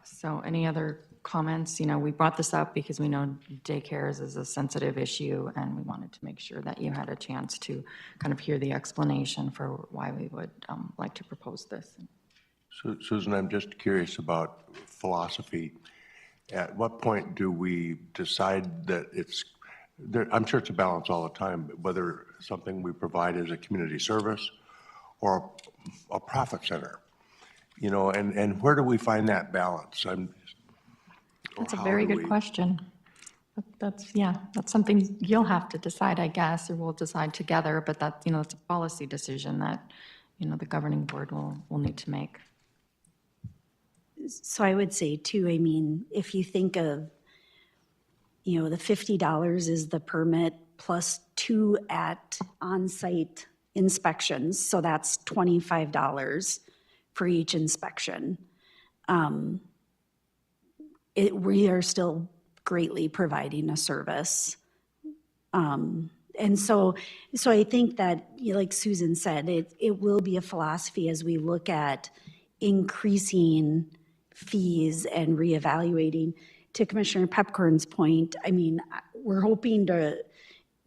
So any other comments? We brought this up because we know daycares is a sensitive issue, and we wanted to make sure that you had a chance to kind of hear the explanation for why we would like to propose this. Susan, I'm just curious about philosophy. At what point do we decide that it's, I'm sure it's a balance all the time, whether something we provide as a community service or a profit center, and where do we find that balance? That's a very good question. That's something you'll have to decide, I guess, or we'll decide together, but that, it's a policy decision that, the governing board will need to make. So I would say too, if you think of, the $50 is the permit plus 2 at on-site inspections, so that's $25 for each inspection. We are still greatly providing a service. And so I think that, like Susan said, it will be a philosophy as we look at increasing fees and reevaluating. To Commissioner Pepcorn's point, we're hoping to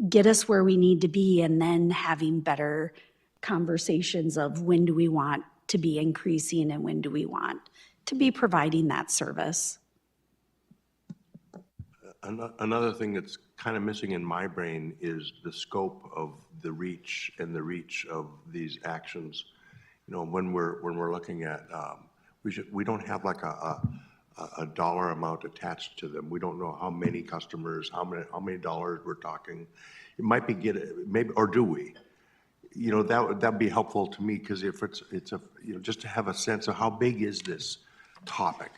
get us where we need to be and then having better conversations of when do we want to be increasing and when do we want to be providing that service. Another thing that's kind of missing in my brain is the scope of the reach and the reach of these actions. when we're looking at, we don't have like a dollar amount attached to them. We don't know how many customers, how many dollars we're talking. It might be maybe, or do we? That'd be helpful to me, because if it's just to have a sense of how big is this topic,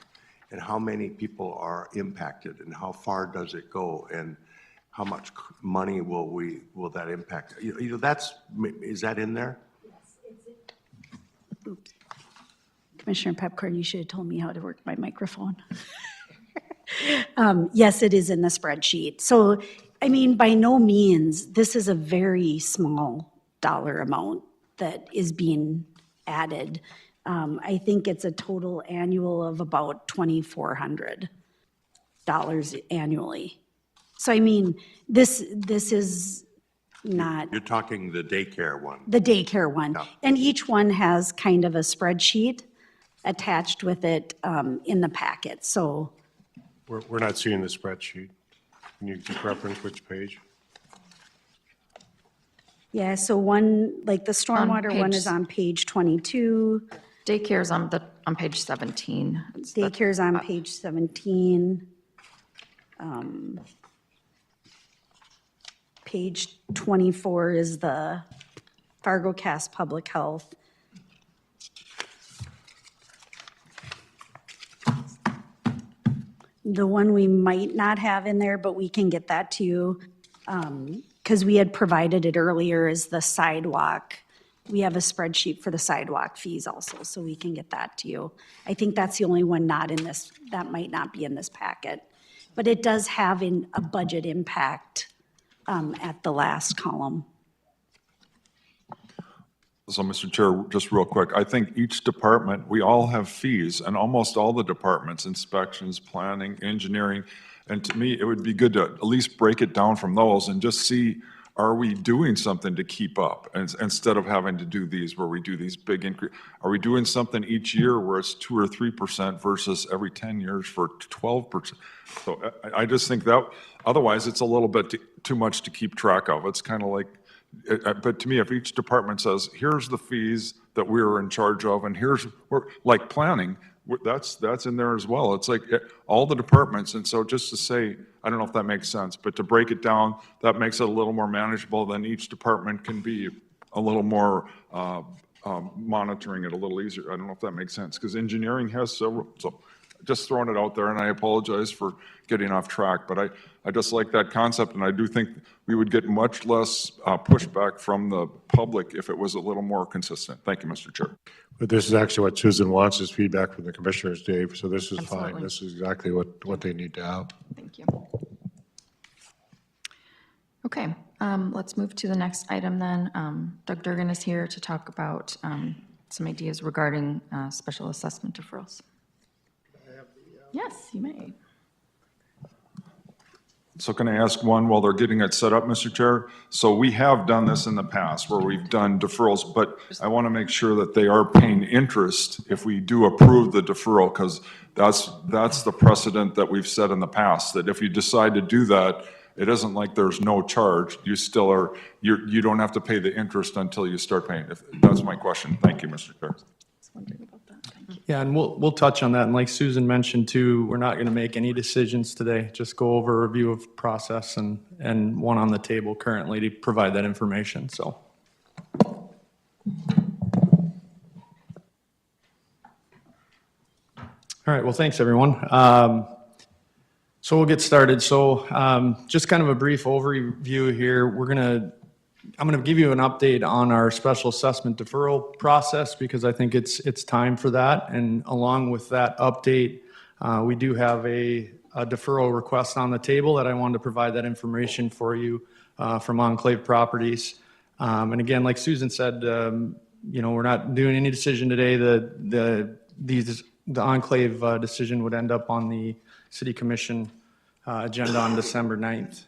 and how many people are impacted, and how far does it go, and how much money will that impact? Is that in there? Oops. Commissioner Pepcorn, you should have told me how to work my microphone. Yes, it is in the spreadsheet. So, I mean, by no means, this is a very small dollar amount that is being added. I think it's a total annual of about $2,400 annually. So, I mean, this is not. You're talking the daycare one. The daycare one. Yeah. And each one has kind of a spreadsheet attached with it in the packet, so. We're not seeing the spreadsheet. Can you just reference which page? Yeah, so one, like the stormwater one page- is on page 22, Daycare's on page 17. daycare's on page 17. Page 24 is the Fargo Cast Public Health. The one we might not have in there, but we can get that to you, because we had provided it earlier, is the sidewalk. We have a spreadsheet for the sidewalk fees also, so we can get that to you. I think that's the only one not in this, that might not be in this packet. But it does have a budget impact at the last column. So, Mr. Chair, just real quick, I think each department, we all have fees, and almost all the departments, inspections, planning, engineering, and to me, it would be good to at least break it down from those and just see, are we doing something to keep up? And instead of having to do these, where we do these big increase, are we doing something each year where it's 2 or 3% versus every 10 years for 12%? So I just think that, otherwise, it's a little bit too much to keep track of. It's kind of like, but to me, if each department says, here's the fees that we're in charge of, and here's, like planning, that's in there as well. It's like all the departments, and so just to say, I don't know if that makes sense, but to break it down, that makes it a little more manageable, then each department can be a little more monitoring it a little easier. I don't know if that makes sense, because engineering has several, so just throwing it out there, and I apologize for getting off track, but I just like that concept, and I do think we would get much less pushback from the public if it was a little more consistent. Thank you, Mr. Chair. But this is actually what Susan wants, is feedback from the commissioners, Dave, so this is fine. Absolutely. This is exactly what they need to have. Thank you. Okay, let's move to the next item then. Doug Durgan is here to talk about some ideas regarding special assessment deferrals. Yes, you may. So can I ask one while they're getting it set up, Mr. Chair? So we have done this in the past where we've done deferrals, but I want to make sure that they are paying interest if we do approve the deferral, because that's the precedent that we've set in the past, that if you decide to do that, it isn't like there's no charge. You still are, you don't have to pay the interest until you start paying. That's my question. Thank you, Mr. Chair. Yeah, and we'll touch on that. And like Susan mentioned too, we're not going to make any decisions today. Just go over a review of process and one on the table currently to provide that information, so. All right, well, thanks, everyone. So we'll get started. So just kind of a brief overview here. I'm going to give you an update on our special assessment deferral process because I think it's time for that. And along with that update, we do have a deferral request on the table that I wanted to provide that information for you from Enclave Properties. And again, like Susan said, we're not doing any decision today. The Enclave decision would end up on the City Commission agenda on December 9th.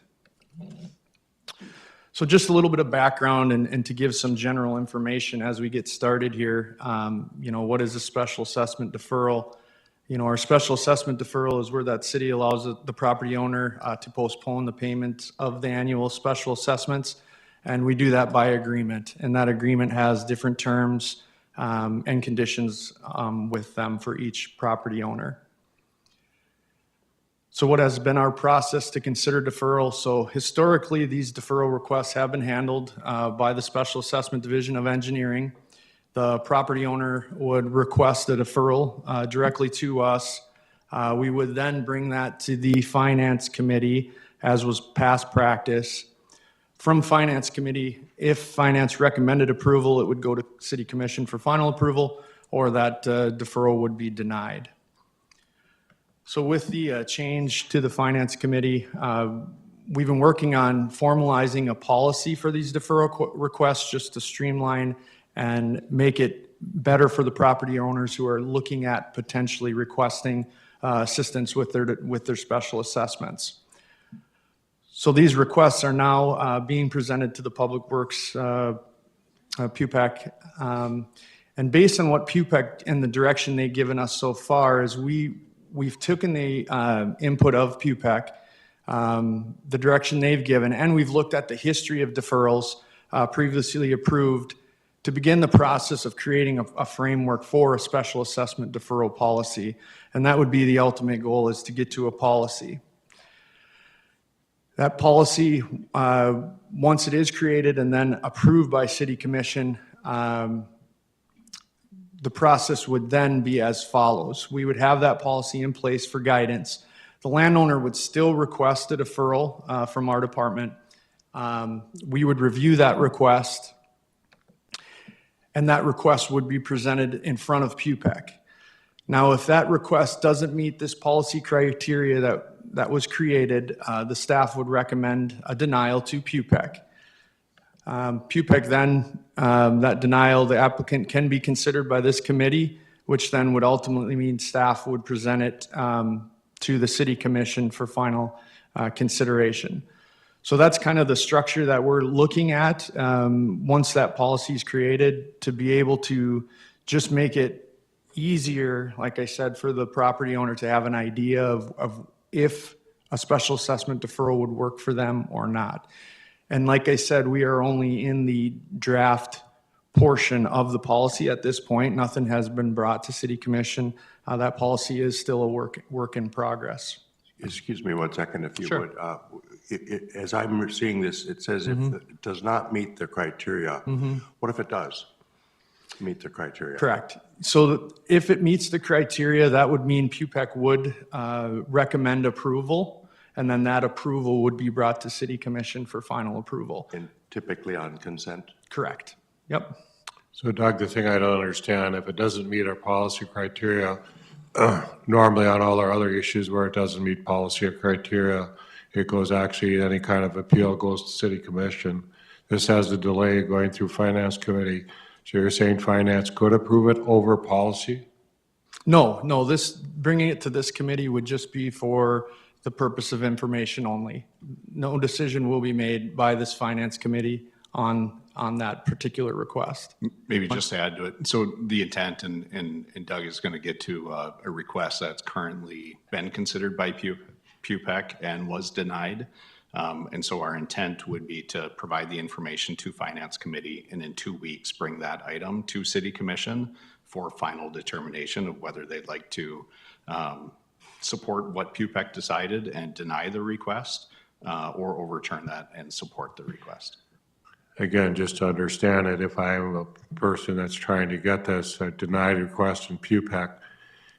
So just a little bit of background and to give some general information as we get started here. What is a special assessment deferral? Our special assessment deferral is where that city allows the property owner to postpone the payment of the annual special assessments. And we do that by agreement. And that agreement has different terms and conditions with them for each property owner. So what has been our process to consider deferral? So historically, these deferral requests have been handled by the Special Assessment Division of Engineering. The property owner would request a deferral directly to us. We would then bring that to the Finance Committee, as was past practice. From Finance Committee, if Finance recommended approval, it would go to City Commission for final approval, or that deferral would be denied. So with the change to the Finance Committee, we've been working on formalizing a policy for these deferral requests just to streamline and make it better for the property owners who are looking at potentially requesting assistance with their special assessments. So these requests are now being presented to the Public Works PUPEC. And based on what PUPEC and the direction they've given us so far is we've taken the input of PUPEC, the direction they've given, and we've looked at the history of deferrals previously approved to begin the process of creating a framework for a special assessment deferral policy. And that would be the ultimate goal, is to get to a policy. That policy, once it is created and then approved by City Commission, the process would then be as follows. We would have that policy in place for guidance. The landowner would still request a deferral from our department. We would review that request, and that request would be presented in front of PUPEC. Now, if that request doesn't meet this policy criteria that was created, the staff would recommend a denial to PUPEC. PUPEC then, that denial, the applicant can be considered by this committee, which then would ultimately mean staff would present it to the City Commission for final consideration. So that's kind of the structure that we're looking at once that policy is created, to be able to just make it easier, like I said, for the property owner to have an idea of if a special assessment deferral would work for them or not. And like I said, we are only in the draft portion of the policy at this point. Nothing has been brought to City Commission. That policy is still a work in progress. Excuse me 1 second, if you Sure. would. As I'm seeing this, it says if it does not meet the criteria. What if it does meet the criteria? Correct. So if it meets the criteria, that would mean PUPEC would recommend approval, and then that approval would be brought to City Commission for final approval. And typically on consent? Correct. Yep. So Doug, the thing I don't understand, if it doesn't meet our policy criteria, normally on all our other issues where it doesn't meet policy or criteria, it goes actually, any kind of appeal goes to City Commission. This has a delay going through Finance Committee. So you're saying Finance could approve it over policy? No, bringing it to this committee would just be for the purpose of information only. No decision will be made by this Finance Committee on that particular request. Maybe just to add to it, so the intent, and Doug is going to get to a request that's currently been considered by PUPEC and was denied. And so our intent would be to provide the information to Finance Committee, and in 2 weeks, bring that item to City Commission for final determination of whether they'd like to support what PUPEC decided and deny the request, or overturn that and support the request. Again, just to understand it, if I'm a person that's trying to get this, a denied request in PUPEC,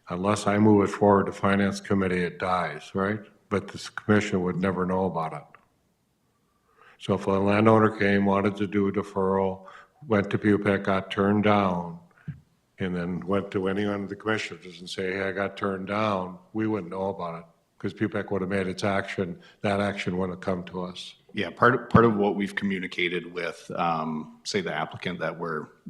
unless I move it forward to Finance Committee, it dies, right? But this commission would never know about it. So if a landowner came, wanted to do a deferral, went to PUPEC, got turned down, and then went to any one of the commissioners and say, hey, I got turned down, we wouldn't know about it, because PUPEC would have made its action, that action wouldn't have come to us. Yeah, part of what we've communicated with, say, the applicant, that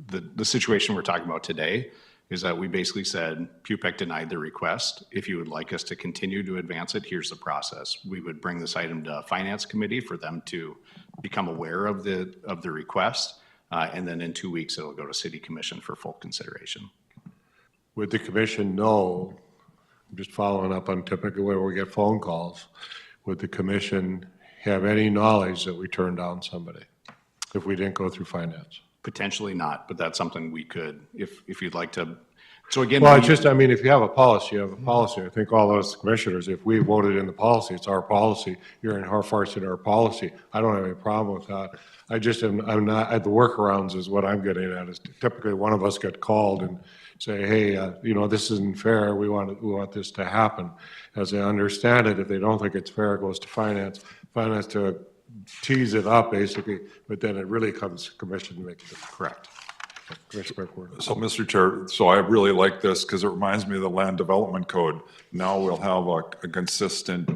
the situation we're talking about today is that we basically said, PUPEC denied the request. If you would like us to continue to advance it, here's the process. We would bring this item to Finance Committee for them to become aware of the request, and then in 2 weeks, it'll go to City Commission for full consideration. Would the commission know, just following up on typically where we get phone calls, would the commission have any knowledge that we turned down somebody if we didn't go through Finance? Potentially not, but that's something we could, if you'd like to. So again. Well, it's just, I mean, if you have a policy, you have a policy. I think all those commissioners, if we voted in the policy, it's our policy. You're in how far it's in our policy. I don't have any problem with that. I just I'm not, at the workarounds is what I'm getting at, is typically one of us get called and say, hey, you know, this isn't fair. We want this to happen. As I understand it, if they don't think it's fair, it goes to finance. Finance to tease it up, basically, but then it really comes to commission to make it correct. Commissioner McWhorter. So, Mr. Chair, so I really like this because it reminds me of the Land Development Code. Now we'll have a consistent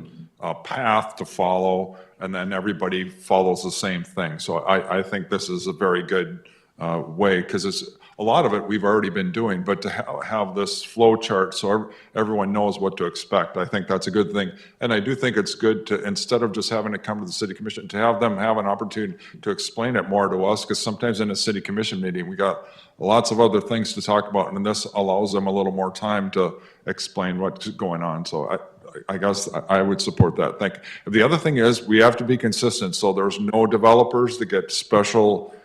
path to follow, and then everybody follows the same thing. So I think this is a very good way, because it's a lot of it we've already been doing, but to have this flow chart so everyone knows what to expect, I think that's a good thing. And I do think it's good to, instead of just having to come to the city commission, to have them have an opportunity to explain it more to us, because sometimes in a city commission meeting, we got lots of other things to talk about, and this allows them a little more time to explain what's going on. So I guess I would support that. Thank you. The other thing is, we have to be consistent, so there's no developers that get special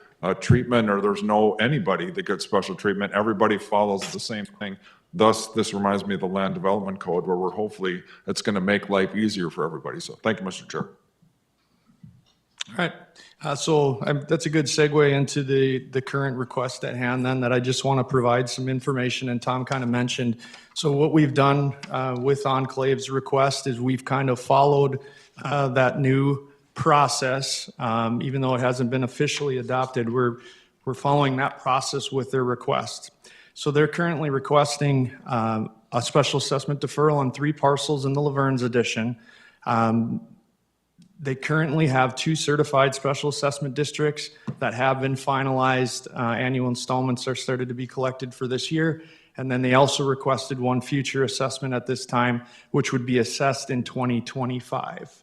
treatment, or there's no anybody that gets special treatment. Everybody follows the same thing. Thus, this reminds me of the Land Development Code, where we're hopefully, it's going to make life easier for everybody. So thank you, Mr. Chair. All right. So that's a good segue into the current request at hand then, that I just want to provide some information, and Tom kind of mentioned. So what we've done with Enclave's request is we've kind of followed that new process, even though it hasn't been officially adopted. We're following that process with their request. So they're currently requesting a special assessment deferral on 3 parcels in the Laverne's addition. They currently have 2 certified special assessment districts that have been finalized. Annual installments are started to be collected for this year. And then they also requested 1 future assessment at this time, which would be assessed in 2025.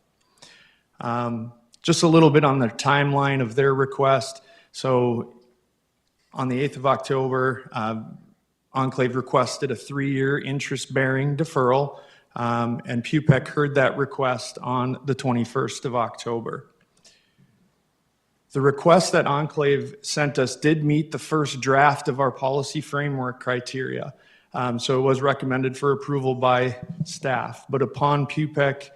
Just a little bit on the timeline of their request. So on the 8th of October, Enclave requested a 3-year interest-bearing deferral, and PUPEC heard that request on the 21st of October. The request that Enclave sent us did meet the first draft of our policy framework criteria. So it was recommended for approval by staff, but upon PUPEC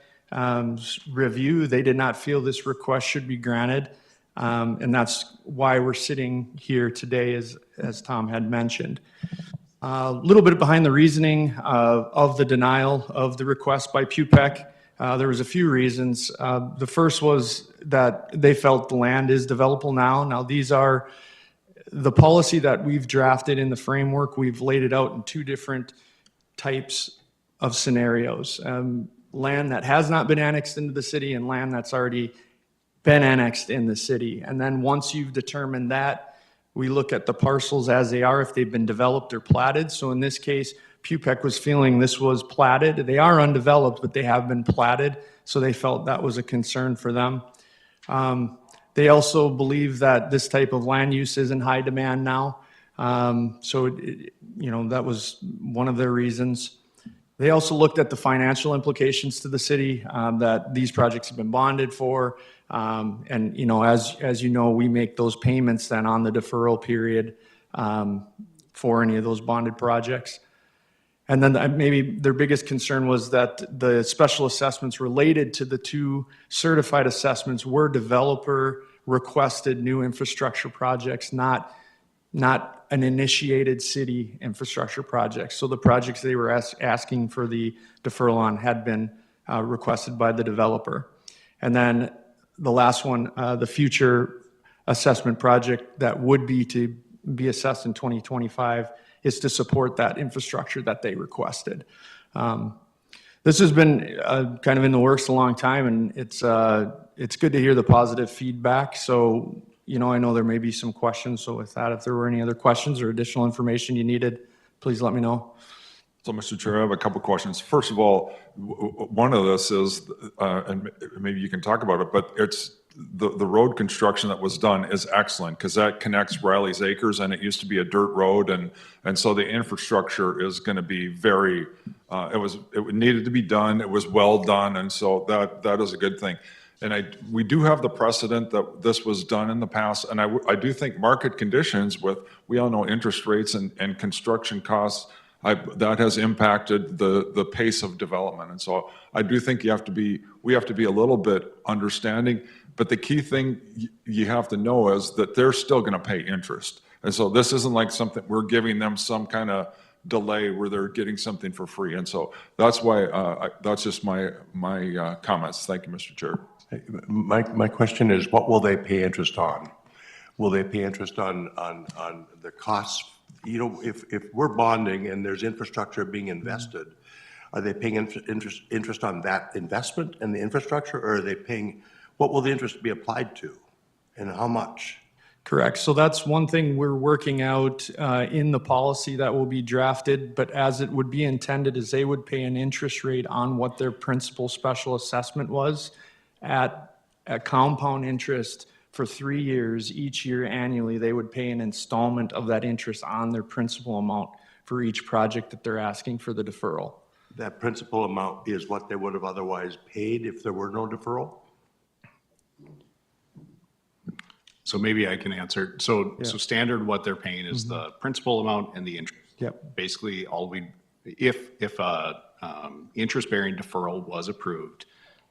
review, they did not feel this request should be granted. And that's why we're sitting here today, as Tom had mentioned. A little bit behind the reasoning of the denial of the request by PUPEC. There was a few reasons. The first was that they felt the land is developable now. Now, these are the policy that we've drafted in the framework. We've laid it out in 2 different types of scenarios. Land that has not been annexed into the city, and land that's already been annexed in the city. And then once you've determined that, we look at the parcels as they are, if they've been developed or platted. So in this case, PUPEC was feeling this was platted. They are undeveloped, but they have been platted, so they felt that was a concern for them. They also believe that this type of land use is in high demand now. That was one of their reasons. They also looked at the financial implications to the city that these projects have been bonded for. As you know, we make those payments then on the deferral period for any of those bonded projects. And then maybe their biggest concern was that the special assessments related to the 2 certified assessments were developer requested new infrastructure projects, not an initiated city infrastructure project. So the projects they were asking for the deferral on had been requested by the developer. And then the last one, the future assessment project that would be to be assessed in 2025 is to support that infrastructure that they requested. This has been kind of in the works a long time, and it's good to hear the positive feedback. So, I know there may be some questions. So with that, if there were any other questions or additional information you needed, please let me know. So, Mr. Chair, I have a couple questions. First of all, one of this is, and maybe you can talk about it, but it's the road construction that was done is excellent, because that connects Riley's Acres, and it used to be a dirt road, and so the infrastructure is going to be very. It needed to be done. It was well done, and so that is a good thing. And we do have the precedent that this was done in the past, and I do think market conditions with, we all know interest rates and construction costs, that has impacted the pace of development. And so I do think we have to be a little bit understanding, but the key thing you have to know is that they're still going to pay interest. And so this isn't like something, we're giving them some kind of delay where they're getting something for free. And so that's why, that's just my comments. Thank you, Mr. Chair. My question is, what will they pay interest on? Will they pay interest on the costs? You know, if we're bonding and there's infrastructure being invested, are they paying interest on that investment and the infrastructure, or are they paying, what will the interest be applied to and how much? Correct. So that's one thing we're working out in the policy that will be drafted, but as it would be intended is they would pay an interest rate on what their principal special assessment was at a compound interest for 3 years. Each year annually, they would pay an installment of that interest on their principal amount for each project that they're asking for the deferral. That principal amount is what they would have otherwise paid if there were no deferral? So maybe I can answer. So standard, what they're paying is the principal amount and the interest. Yep. Basically, if interest-bearing deferral was approved,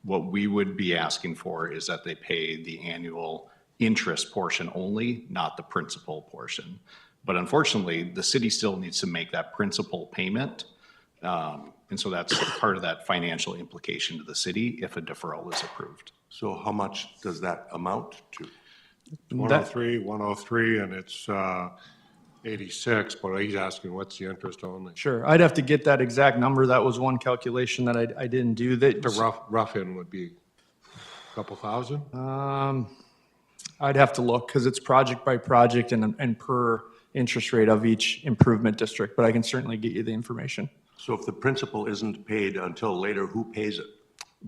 what we would be asking for is that they pay the annual interest portion only, not the principal portion. But unfortunately, the city still needs to make that principal payment. And so that's part of that financial implication to the city if a deferral is approved. So how much does that amount to? 103, and it's 86, but he's asking what's the interest only? Sure. I'd have to get that exact number. That was one calculation that I didn't do. That The rough end would be a couple thousand? I'd have to look because it's project by project and per interest rate of each improvement district, but I can certainly get you the information. So if the principal isn't paid until later, who pays it?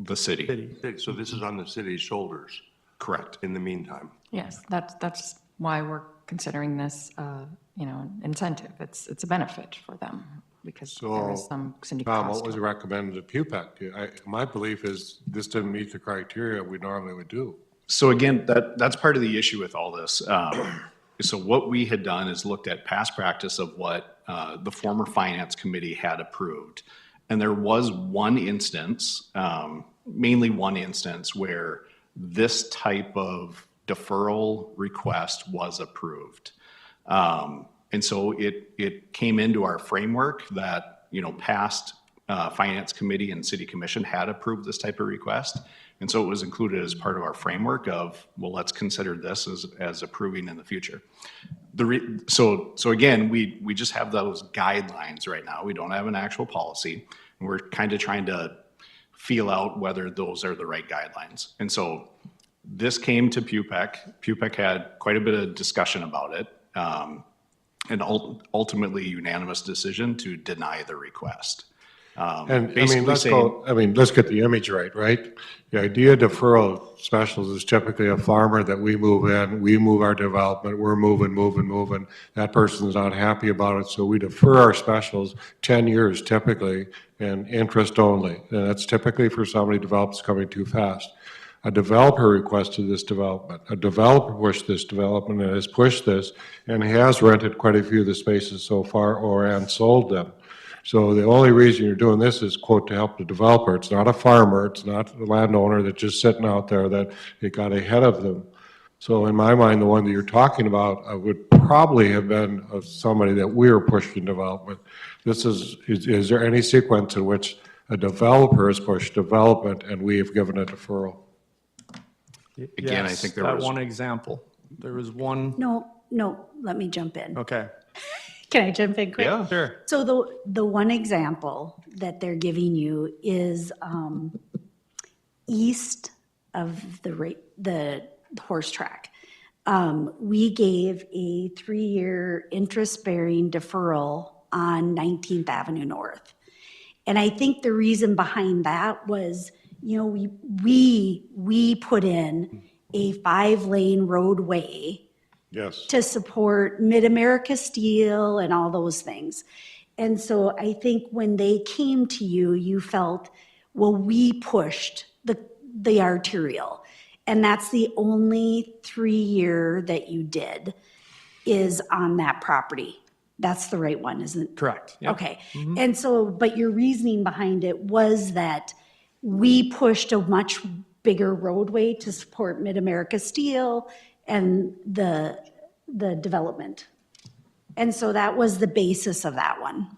The city. So this is on the city's shoulders Correct. in the meantime. Yes, that's why we're considering this, incentive. It's a benefit for them because there is some city Tom, cost. what was recommended to PUPEC? My belief is this didn't meet the criteria we normally would do. So again, that's part of the issue with all this. So what we had done is looked at past practice of what the former finance committee had approved. And there was one instance, mainly one instance, where this type of deferral request was approved. And so it came into our framework that, past finance committee and city commission had approved this type of request. And so it was included as part of our framework of, well, let's consider this as approving in the future. So again, we just have those guidelines right now. We don't have an actual policy. And we're kind of trying to feel out whether those are the right guidelines. And so this came to PUPEC. PUPEC had quite a bit of discussion about it. And ultimately unanimous decision to deny the request. And let's get the image right? The idea of deferral specials is typically a farmer that we move in, we move our development, we're moving. That person's not happy about it, so we defer our specials 10 years typically, and interest only. And that's typically for somebody develops coming too fast. A developer requested this development. A developer pushed this development and has pushed this and has rented quite a few of the spaces so far and sold them. So the only reason you're doing this is, quote, to help the developer. It's not a farmer, it's not the landowner that's just sitting out there that it got ahead of them. So in my mind, the one that you're talking about would probably have been of somebody that we were pushing development. Is there any sequence in which a developer has pushed development and we have given a deferral? Again, I Yes, think there that was one example. There was one. No, let me jump in. Okay. Can I jump in quick? Yeah, sure. So the one example that they're giving you is east of the horse track. We gave a 3-year interest-bearing deferral on 19th Avenue North. And I think the reason behind that was, we put in a 5-lane roadway Yes. to support Mid-America Steel and all those things. And so I think when they came to you, you felt, well, we pushed the arterial. And that's the only 3-year that you did is on that property. That's the right one, isn't it? Correct. Yep. Okay. And so, but your reasoning behind it was that we pushed a much bigger roadway to support Mid-America Steel and the development. And so that was the basis of that one.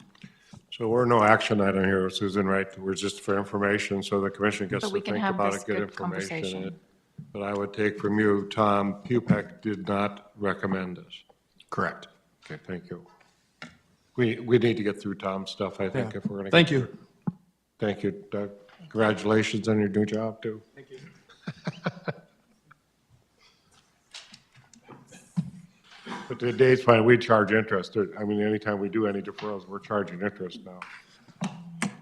So we're no action item here, Susan, right? We're just for information, so the commission gets But to we can think have about this it, get good information. conversation. But I would take from you, Tom, PUPEC did not recommend this. Correct. Okay, thank you. We need to get through Tom's stuff, I think, if we're going to. Thank you. Thank you, Doug. Congratulations on your new job, too. Thank you. But today's fine, we charge interest. I mean, anytime we do any deferrals, we're charging interest now.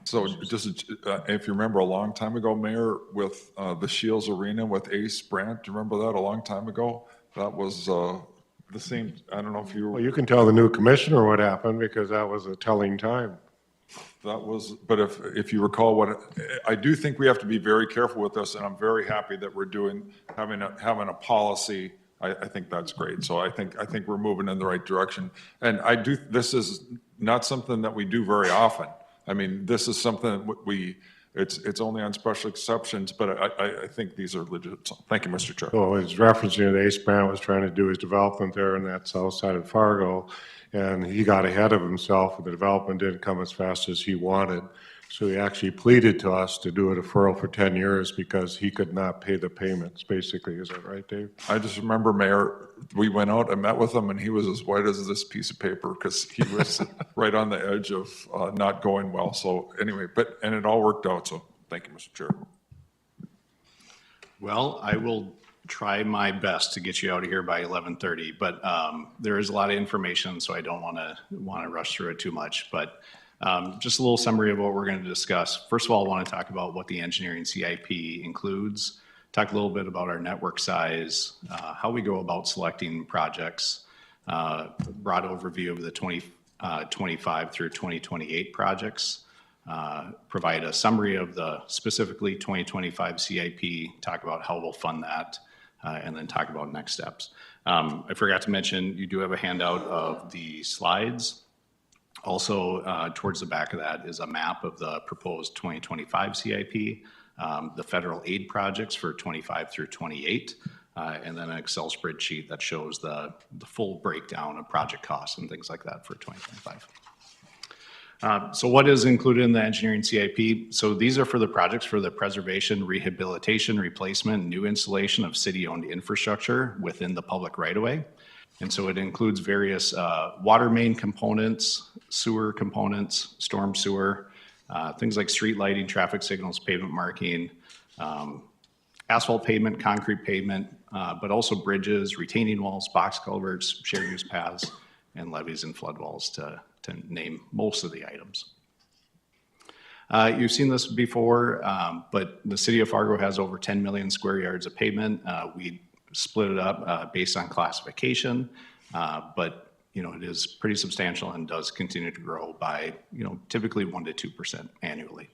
So just, if you remember a long time ago, Mayor, with the Shields Arena with Ace Brandt, do you remember that a long time ago? That was the same, I don't know if you, Well, you can tell the new commissioner what happened, because that was a telling time. that was, but if you recall what, I do think we have to be very careful with this, and I'm very happy that we're having a policy. I think that's great. So I think we're moving in the right direction. And this is not something that we do very often. I mean, this is something it's only on special exceptions, but I think these are legit. So thank you, Mr. Chair. So it's referencing that Ace Brandt was trying to do his development there in that south side of Fargo, and he got ahead of himself, and the development didn't come as fast as he wanted. So he actually pleaded to us to do a deferral for 10 years because he could not pay the payments, basically. Is that right, Dave? I just remember, Mayor, we went out and met with him, and he was as white as this piece of paper because he was right on the edge of not going well. So anyway, and it all worked out. So thank you, Mr. Chair. Well, I will try my best to get you out of here by 11:30, but there is a lot of information, so I don't want to rush through it too much. But just a little summary of what we're going to discuss. First of all, I want to talk about what the engineering CIP includes, talk a little bit about our network size, how we go about selecting projects, broad overview of the 2025 through 2028 projects, provide a summary of the specifically 2025 CIP, talk about how we'll fund that, and then talk about next steps. I forgot to mention, you do have a handout of the slides. Also, towards the back of that is a map of the proposed 2025 CIP, the federal aid projects for 25 through 28, and then an Excel spreadsheet that shows the full breakdown of project costs and things like that for 2025. So what is included in the engineering CIP? So these are for the projects for the preservation, rehabilitation, replacement, new installation of city-owned infrastructure within the public right-of-way. And so it includes various water main components, sewer components, storm sewer, things like street lighting, traffic signals, pavement marking, asphalt pavement, concrete pavement, but also bridges, retaining walls, box culverts, shared use paths, and levees and flood walls to name most of the items. You've seen this before, but the city of Fargo has over 10 million square yards of pavement. We split it up based on classification, but it is pretty substantial and does continue to grow by typically 1% to 2% annually.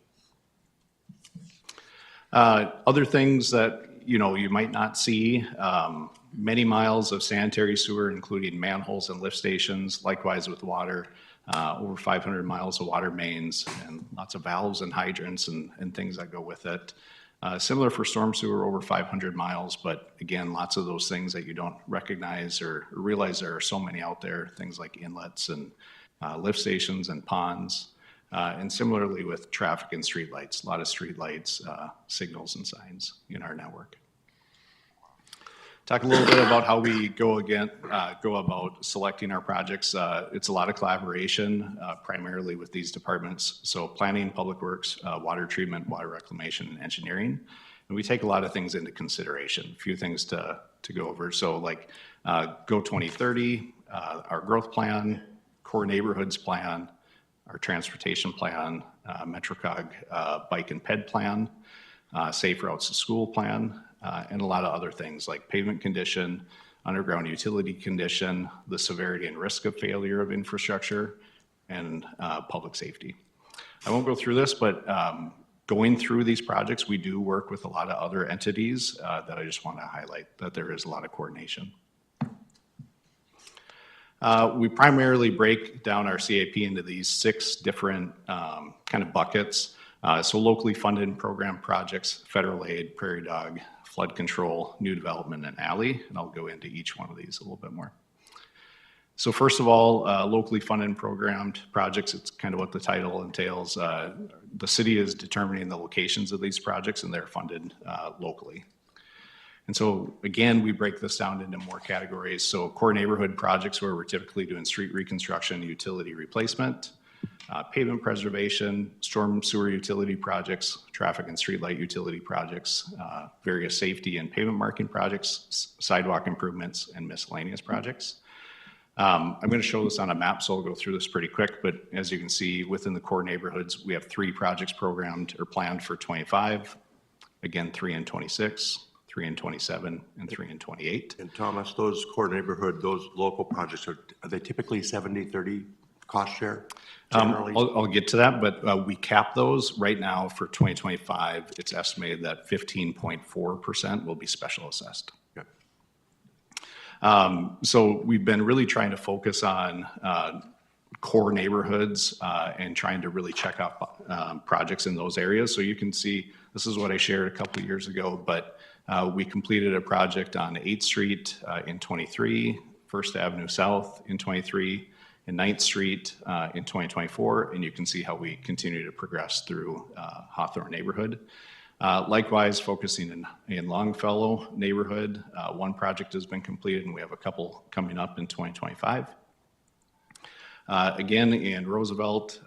Other things that you might not see, many miles of sanitary sewer, including manholes and lift stations, likewise with water, over 500 miles of water mains, and lots of valves and hydrants and things that go with it. Similar for storm sewer, over 500 miles, but again, lots of those things that you don't recognize or realize there are so many out there, things like inlets and lift stations and ponds. And similarly with traffic and streetlights, a lot of streetlights, signals and signs in our network. Talk a little bit about how we go about selecting our projects. It's a lot of collaboration, primarily with these departments. So planning, public works, water treatment, water reclamation, and engineering. And we take a lot of things into consideration, a few things to go over. So like Go 2030, our growth plan, core neighborhoods plan, our transportation plan, MetroCog bike and ped plan, safe routes to school plan, and a lot of other things like pavement condition, underground utility condition, the severity and risk of failure of infrastructure, and public safety. I won't go through this, but Going through these projects, we do work with a lot of other entities that I just want to highlight, that there is a lot of coordination. We primarily break down our CAP into these 6 different kind of buckets. So locally funded program projects, federal aid, prairie dog, flood control, new development, and alley. And I'll go into each one of these a little bit more. So first of all, locally funded and programmed projects, it's kind of what the title entails. The city is determining the locations of these projects, and they're funded locally. And so again, we break this down into more categories. So core neighborhood projects, where we're typically doing street reconstruction, utility replacement, pavement preservation, storm sewer utility projects, traffic and streetlight utility projects, various safety and pavement marking projects, sidewalk improvements, and miscellaneous projects. I'm going to show this on a map, so I'll go through this pretty quick, but as you can see, within the core neighborhoods, we have 3 projects programmed or planned for 25, again, 3 in 26, 3 in 27, and 3 in 28. And Thomas, those core neighborhood, those local projects, are they typically 70-30 cost share? I'll get to that, but we cap those right now for 2025. It's estimated that 15.4% will be special assessed. So we've been really trying to focus on core neighborhoods and trying to really check out projects in those areas. So you can see, this is what I shared a couple of years ago, but we completed a project on 8th Street in 23, 1st Avenue South in 23, and 9th Street in 2024, and you can see how we continue to progress through Hawthorne neighborhood. Likewise, focusing in Longfellow neighborhood, 1 project has been completed, and we have a couple coming up in 2025. Again, in Roosevelt,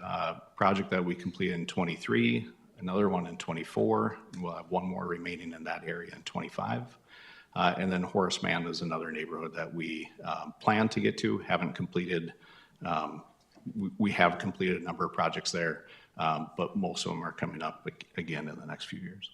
project that we completed in 23, another one in 24, and we'll have 1 more remaining in that area in 25. And then Horace Mann is another neighborhood that we plan to get to, haven't completed. We have completed a number of projects there, but most of them are coming up again in the next few years.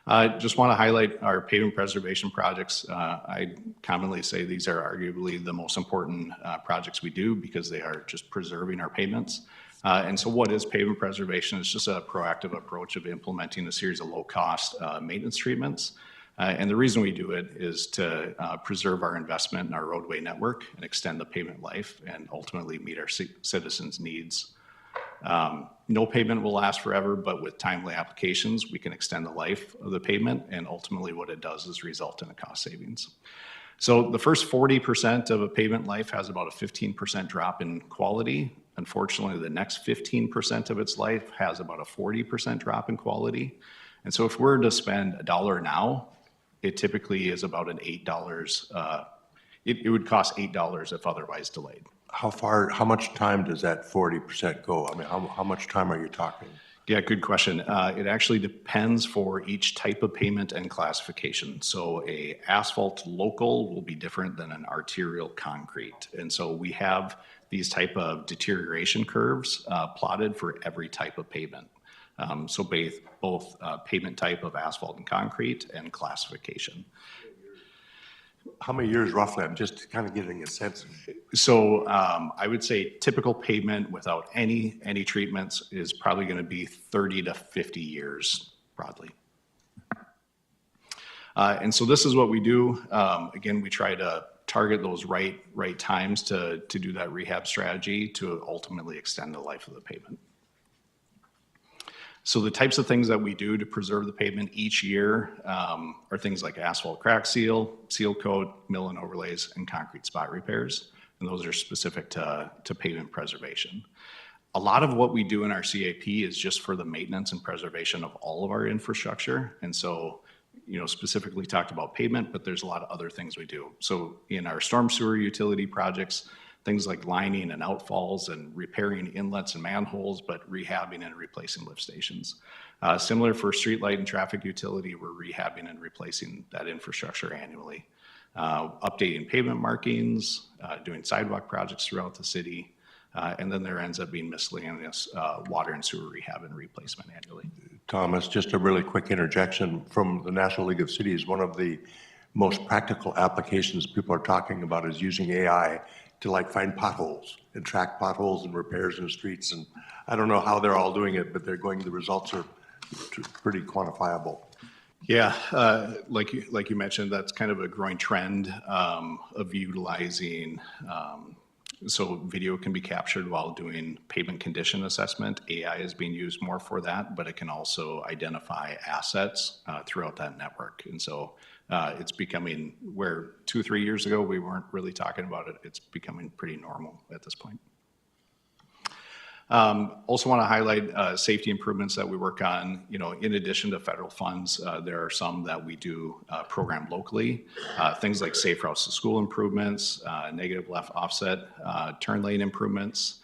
I just want to highlight our pavement preservation projects. I commonly say these are arguably the most important projects we do because they are just preserving our pavements. And so what is pavement preservation? It's just a proactive approach of implementing a series of low-cost maintenance treatments. And the reason we do it is to preserve our investment in our roadway network and extend the pavement life and ultimately meet our citizens' needs. No pavement will last forever, but with timely applications, we can extend the life of the pavement, and ultimately what it does is result in a cost savings. So the first 40% of a pavement life has about a 15% drop in quality. Unfortunately, the next 15% of its life has about a 40% drop in quality. And so if we're to spend $1 now, it typically is about an $8, it would cost $8 if otherwise delayed. How much time does that 40% go? I mean, how much time are you talking? Yeah, good question. It actually depends for each type of pavement and classification. So a asphalt local will be different than an arterial concrete. And so we have these type of deterioration curves plotted for every type of pavement. So both pavement type of asphalt and concrete and classification. How many years roughly? I'm just kind of getting a sense. So I would say typical pavement without any treatments is probably going to be 30 to 50 years broadly. And so this is what we do. Again, we try to target those right times to do that rehab strategy to ultimately extend the life of the pavement. So the types of things that we do to preserve the pavement each year are things like asphalt crack seal, seal coat, mill and overlays, and concrete spot repairs. And those are specific to pavement preservation. A lot of what we do in our CAP is just for the maintenance and preservation of all of our infrastructure. And so, specifically talked about pavement, but there's a lot of other things we do. So in our storm sewer utility projects, things like lining and outfalls and repairing inlets and manholes, but rehabbing and replacing lift stations. Similar for streetlight and traffic utility, we're rehabbing and replacing that infrastructure annually. Updating pavement markings, doing sidewalk projects throughout the city, and then there ends up being miscellaneous water and sewer rehab and replacement annually. Thomas, just a really quick interjection from the National League of Cities. One of the most practical applications people are talking about is using AI to like find potholes and track potholes and repairs in the streets. And I don't know how they're all doing it, but the results are pretty quantifiable. Yeah, like you mentioned, that's kind of a growing trend of utilizing, so video can be captured while doing pavement condition assessment. AI is being used more for that, but it can also identify assets throughout that network. And so it's becoming, where 2-3 years ago we weren't really talking about it, it's becoming pretty normal at this point. Also want to highlight safety improvements that we work on. You know, in addition to federal funds, there are some that we do program locally. Things like safe routes to school improvements, negative left offset turn lane improvements,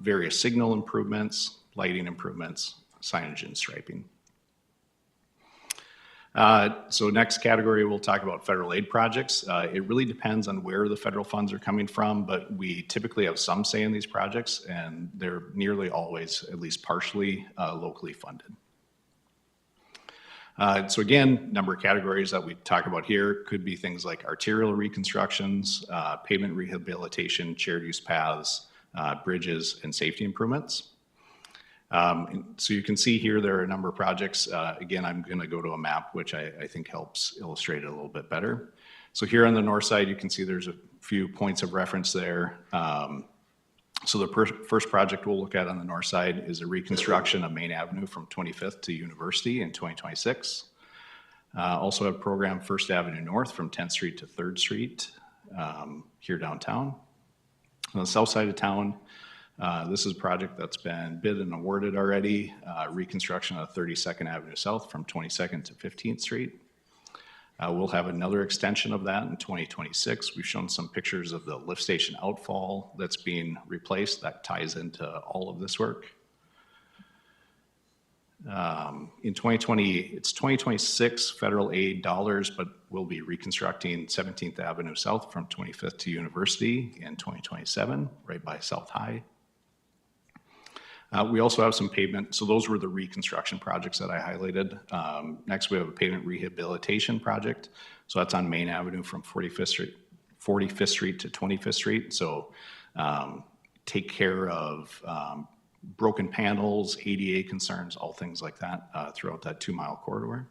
various signal improvements, lighting improvements, signage and striping. So next category, we'll talk about federal aid projects. It really depends on where the federal funds are coming from, but we typically have some say in these projects, and they're nearly always at least partially locally funded. So again, number of categories that we talk about here could be things like arterial reconstructions, pavement rehabilitation, shared use paths, bridges, and safety improvements. So you can see here there are a number of projects. Again, I'm going to go to a map which I think helps illustrate it a little bit better. So here on the north side, you can see there's a few points of reference there. So the first project we'll look at on the north side is a reconstruction of Main Avenue from 25th to University in 2026. Also have program First Avenue North from 10th Street to 3rd Street here downtown. On the south side of town, this is a project that's been bid and awarded already, reconstruction of 32nd Avenue South from 22nd to 15th Street. We'll have another extension of that in 2026. We've shown some pictures of the lift station outfall that's being replaced. That ties into all of this work. In 2020, it's 2026 federal aid dollars, but we'll be reconstructing 17th Avenue South from 25th to University in 2027, right by South High. We also have some pavement, so those were the reconstruction projects that I highlighted. Next, we have a pavement rehabilitation project. So that's on Main Avenue from 45th Street to 25th Street. So take care of broken panels, ADA concerns, all things like that throughout that 2-mile corridor.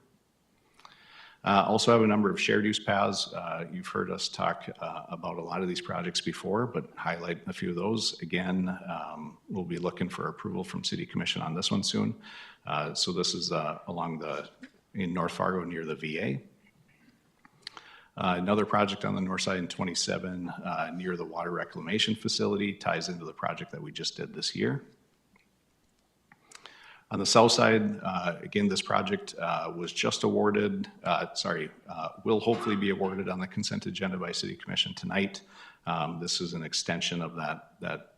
Also have a number of shared use paths. You've heard us talk about a lot of these projects before, but highlight a few of those. Again, we'll be looking for approval from City Commission on this one soon. So this is in North Fargo near the VA. Another project on the north side in 27 near the water reclamation facility ties into the project that we just did this year. On the south side, again, this project was just awarded, will hopefully be awarded on the consent agenda by City Commission tonight. This is an extension of that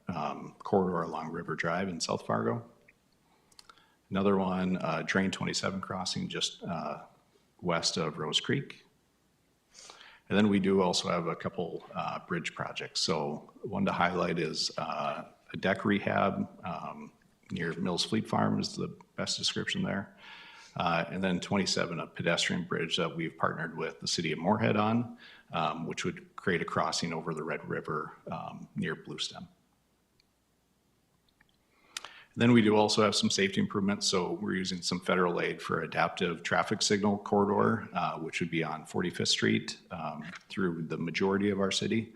corridor along River Drive in South Fargo. Another one, Drain 27 crossing just west of Rose Creek. And then we do also have a couple bridge projects. So one to highlight is a deck rehab near Mills Fleet Farm is the best description there. And then 27, a pedestrian bridge that we've partnered with the city of Moorhead on, which would create a crossing over the Red River near Bluestem. Then we do also have some safety improvements. So we're using some federal aid for adaptive traffic signal corridor, which would be on 45th Street through the majority of our city.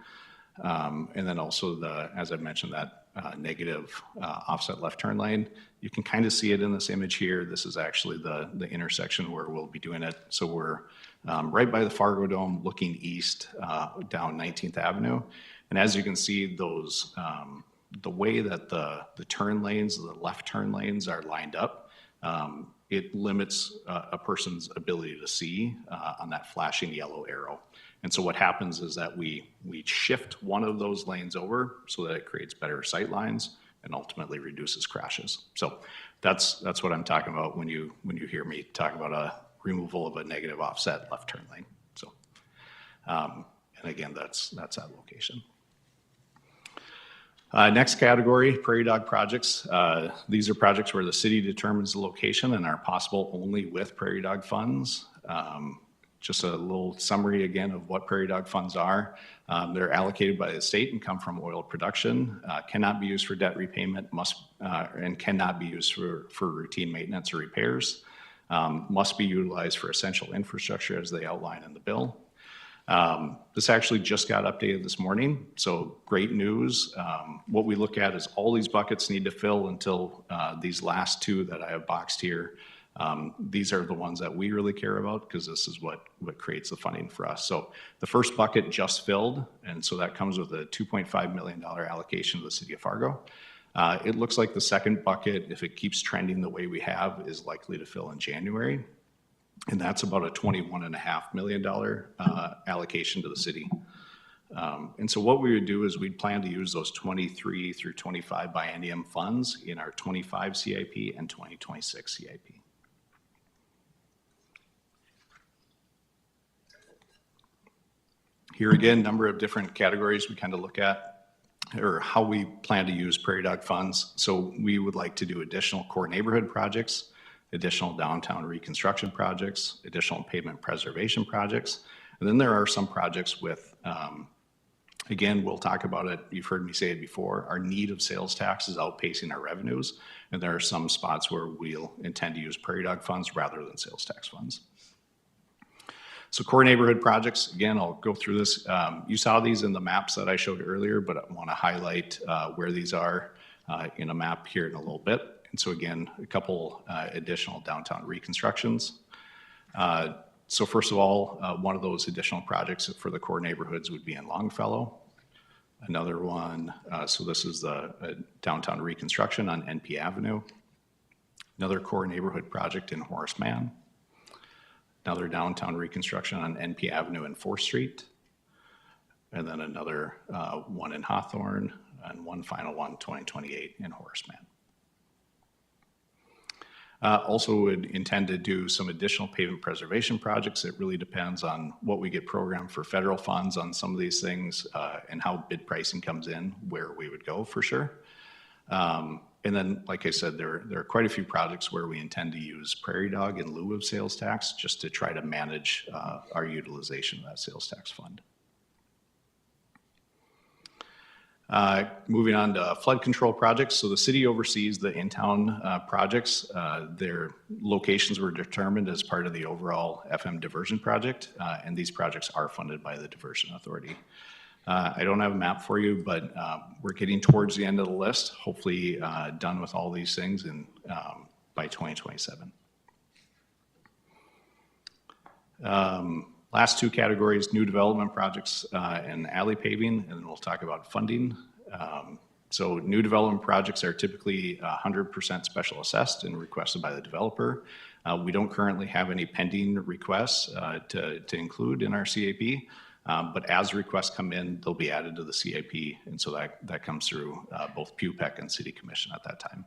And then also as I mentioned, that negative offset left turn lane. You can kind of see it in this image here. This is actually the intersection where we'll be doing it. So we're right by the Fargo Dome looking east down 19th Avenue. And as you can see, those the way that the turn lanes, the left turn lanes are lined up, it limits a person's ability to see on that flashing yellow arrow. And so what happens is that we shift one of those lanes over so that it creates better sight lines and ultimately reduces crashes. So that's what I'm talking about when you hear me talk about a removal of a negative offset left turn lane. So, and again, that's that location. Next category, prairie dog projects. These are projects where the city determines the location and are possible only with prairie dog funds. Just a little summary again of what prairie dog funds are. They're allocated by the state and come from oil production, cannot be used for debt repayment, and cannot be used for routine maintenance or repairs, must be utilized for essential infrastructure as they outline in the bill. This actually just got updated this morning, so great news. What we look at is all these buckets need to fill until these last two that I have boxed here. These are the ones that we really care about because this is what creates the funding for us. So the first bucket just filled, and so that comes with a $2.5 million allocation to the city of Fargo. It looks like the second bucket, if it keeps trending the way we have, is likely to fill in January. And that's about a $21.5 million allocation to the city. And so what we would do is we'd plan to use those 23 through 25 biennium funds in our 25 CIP and 2026 CIP. Here again, number of different categories we kind of look at, or how we plan to use prairie dog funds. So we would like to do additional core neighborhood projects, additional downtown reconstruction projects, additional pavement preservation projects. And then there are some projects with, again, we'll talk about it, you've heard me say it before, our need of sales tax is outpacing our revenues. And there are some spots where we'll intend to use prairie dog funds rather than sales tax funds. So core neighborhood projects, again, I'll go through this. You saw these in the maps that I showed earlier, but I want to highlight where these are in a map here in a little bit. And so again, a couple additional downtown reconstructions. So first of all, one of those additional projects for the core neighborhoods would be in Longfellow. Another one, so this is the downtown reconstruction on NP Avenue. Another core neighborhood project in Horace Mann. Another downtown reconstruction on NP Avenue and 4th Street. And then another one in Hawthorne, and one final one, 2028 in Horace Mann. Also would intend to do some additional pavement preservation projects. It really depends on what we get programmed for federal funds on some of these things and how bid pricing comes in, where we would go for sure. And then, like I said, there are quite a few projects where we intend to use prairie dog in lieu of sales tax just to try to manage our utilization of that sales tax fund. Moving on to flood control projects. So the city oversees the in-town projects. Their locations were determined as part of the overall FM diversion project, and these projects are funded by the Diversion Authority. I don't have a map for you, but we're getting towards the end of the list, hopefully done with all these things by 2027. Last two categories, new development projects and alley paving, and then we'll talk about funding. So new development projects are typically 100% special assessed and requested by the developer. We don't currently have any pending requests to include in our CAP. But as requests come in, they'll be added to the CIP, and so that comes through both PUPEC and City Commission at that time.